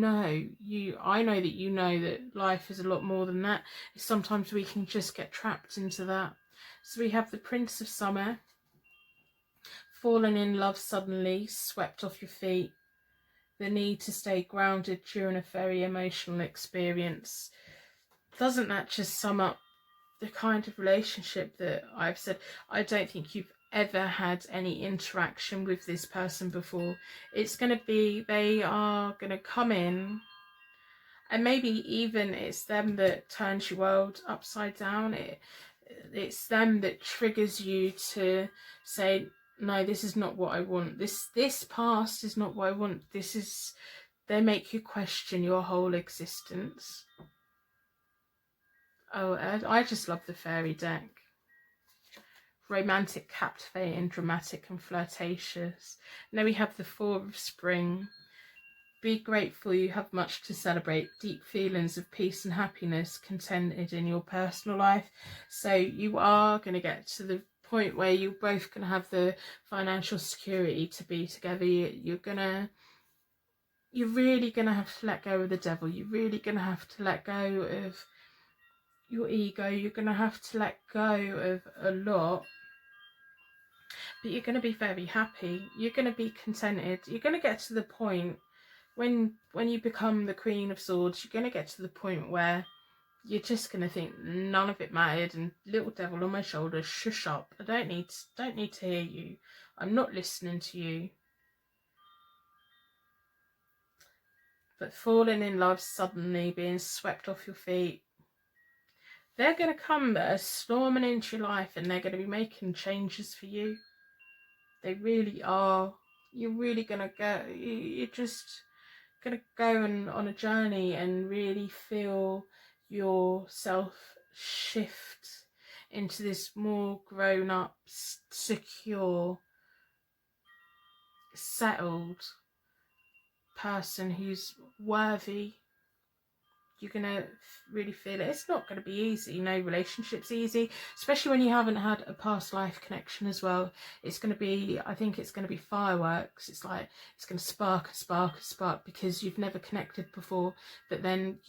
S1: know that you know that life is a lot more than that. Sometimes we can just get trapped into that. So we have the Prince of Summer, fallen in love suddenly, swept off your feet, the need to stay grounded during a very emotional experience. Doesn't that just sum up the kind of relationship that I've said? I don't think you've ever had any interaction with this person before. It's going to be, they are going to come in, and maybe even it's them that turns your world upside down. It's them that triggers you to say, no, this is not what I want. This past is not what I want. They make you question your whole existence. Oh, I just love the fairy deck. Romantic, captivating, dramatic and flirtatious. Now we have the Four of Spring. Be grateful you have much to celebrate. Deep feelings of peace and happiness contented in your personal life. So you are going to get to the point where you're both going to have the financial security to be together. You're really going to have to let go of the devil. You're really going to have to let go of your ego. You're going to have to let go of a lot. But you're going to be very happy. You're going to be contented. You're going to get to the point when you become the Queen of Swords, you're going to get to the point where you're just going to think none of it mattered, and little devil on my shoulder, shush up. I don't need to hear you. I'm not listening to you. But falling in love suddenly, being swept off your feet, they're going to come storming into your life, and they're going to be making changes for you. They really are. You're really going to go, you're just going to go on a journey and really feel yourself shift into this more grown-up, secure, settled person who's worthy. You're going to really feel it. It's not going to be easy. No relationship's easy, especially when you haven't had a past life connection as well. It's going to be, I think it's going to be fireworks. It's like, it's going to spark and spark and spark because you've never connected before. But then,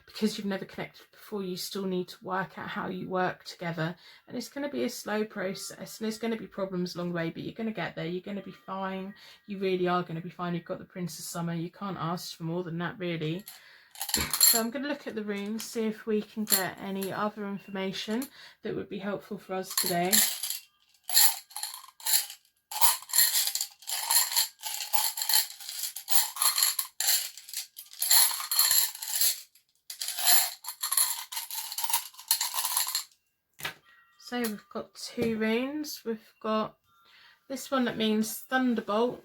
S1: because you've never connected before, you still need to work out how you work together. And it's going to be a slow process, and there's going to be problems along the way, but you're going to get there. You're going to be fine. You really are going to be fine. You've got the Princess Summer. You can't ask for more than that, really. So I'm going to look at the runes, see if we can get any other information that would be helpful for us today. So we've got 2 runes. We've got this one that means Thunderbolt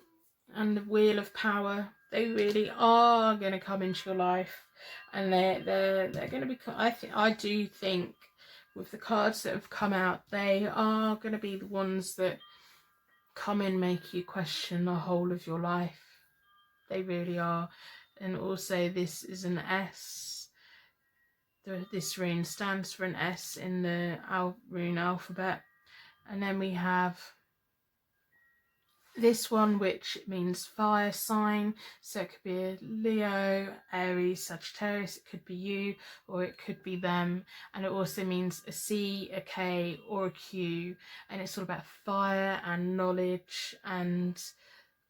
S1: and the Wheel of Power. They really are going to come into your life, and they're going to be. I do think with the cards that have come out, they are going to be the ones that come and make you question the whole of your life. They really are. And also, this is an S. This rune stands for an S in the rune alphabet. And then we have this one, which means fire sign. So it could be a Leo, Aries, Sagittarius. It could be you, or it could be them. And it also means a C, a K, or a Q. And it's all about fire and knowledge. And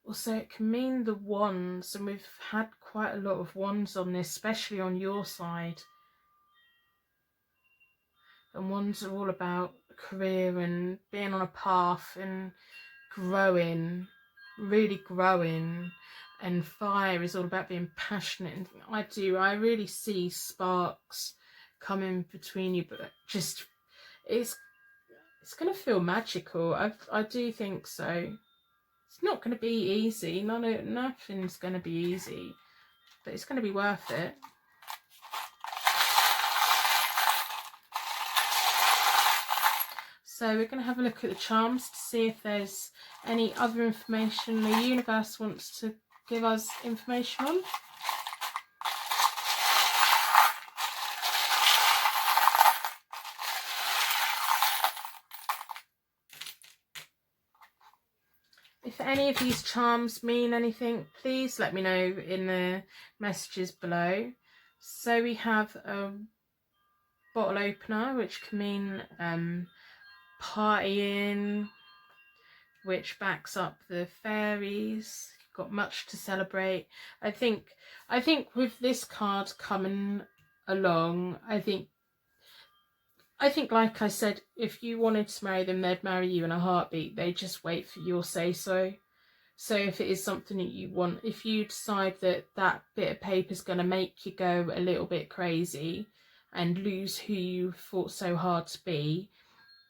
S1: also it can mean the wands. And we've had quite a lot of wands on this, especially on your side. And wands are all about career and being on a path and growing, really growing. And fire is all about being passionate. And I really see sparks coming between you, but just it's going to feel magical. I do think so. It's not going to be easy. Nothing's going to be easy, but it's going to be worth it. So we're going to have a look at the charms to see if there's any other information the universe wants to give us information on. If any of these charms mean anything, please let me know in the messages below. So we have a bottle opener, which can mean partying, which backs up the fairies. You've got much to celebrate. I think with this card coming along, I think like I said, if you wanted to marry them, they'd marry you in a heartbeat. They just wait for your say so. So if it is something that you want, if you decide that bit of paper is going to make you go a little bit crazy and lose who you fought so hard to be,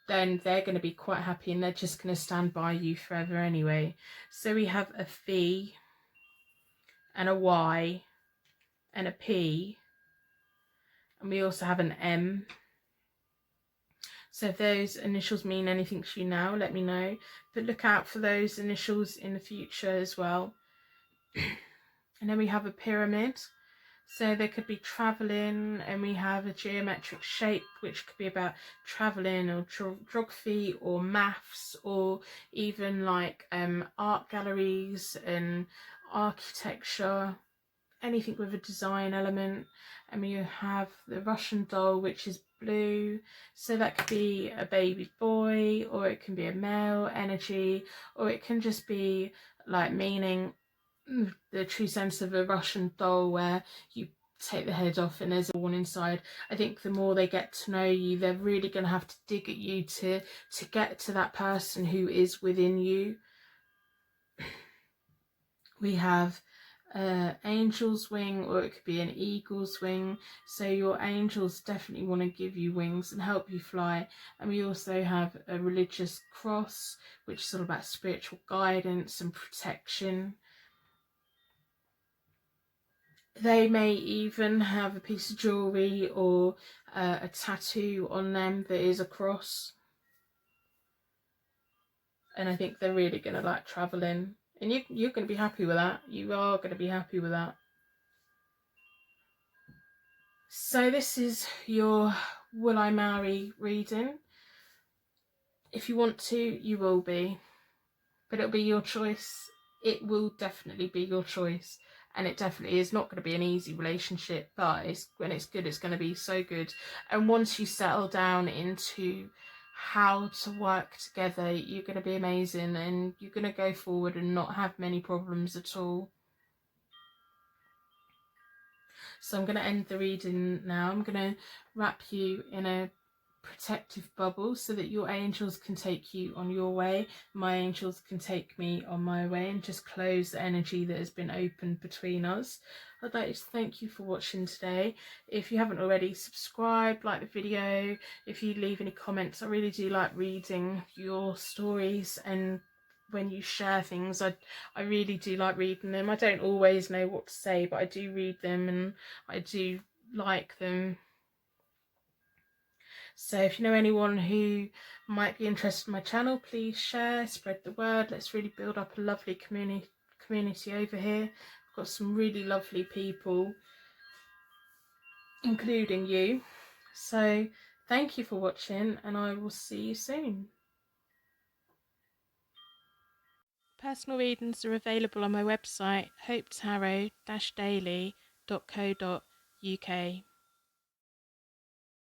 S1: then they're going to be quite happy and they're just going to stand by you forever anyway. So we have a V and a Y and a P, and we also have an M. So if those initials mean anything to you now, let me know. But look out for those initials in the future as well. And then we have a pyramid. So there could be travelling, and we have a geometric shape, which could be about travelling or geography or maths, or even like art galleries and architecture, anything with a design element. And we have the Russian doll, which is blue. So that could be a baby boy, or it can be a male energy, or it can just be like meaning the true sense of a Russian doll, where you take the head off and there's a one inside. I think the more they get to know you, they're really going to have to dig at you to get to that person who is within you. We have angel's wing, or it could be an eagle's wing. So your angels definitely want to give you wings and help you fly. And we also have a religious cross, which is all about spiritual guidance and protection. They may even have a piece of jewellery or a tattoo on them that is a cross. And I think they're really going to like travelling. And you're going to be happy with that. You are going to be happy with that. So this is your Will I Marry reading. If you want to, you will be. But it'll be your choice. It will definitely be your choice. And it definitely is not going to be an easy relationship, but when it's good, it's going to be so good. And once you settle down into how to work together, you're going to be amazing, and you're going to go forward and not have many problems at all. So I'm going to end the reading now. I'm going to wrap you in a protective bubble so that your angels can take you on your way, my angels can take me on my way, and just close the energy that has been opened between us. I'd like to thank you for watching today. If you haven't already, subscribe, like the video. If you leave any comments, I really do like reading your stories, and when you share things, I really do like reading them. I don't always know what to say, but I do read them and I do like them. So if you know anyone who might be interested in my channel, please share, spread the word. Let's really build up a lovely community over here. I've got some really lovely people, including you. So thank you for watching, and I will see you soon. Personal readings are available on my website, hopetarot-daily.co.uk.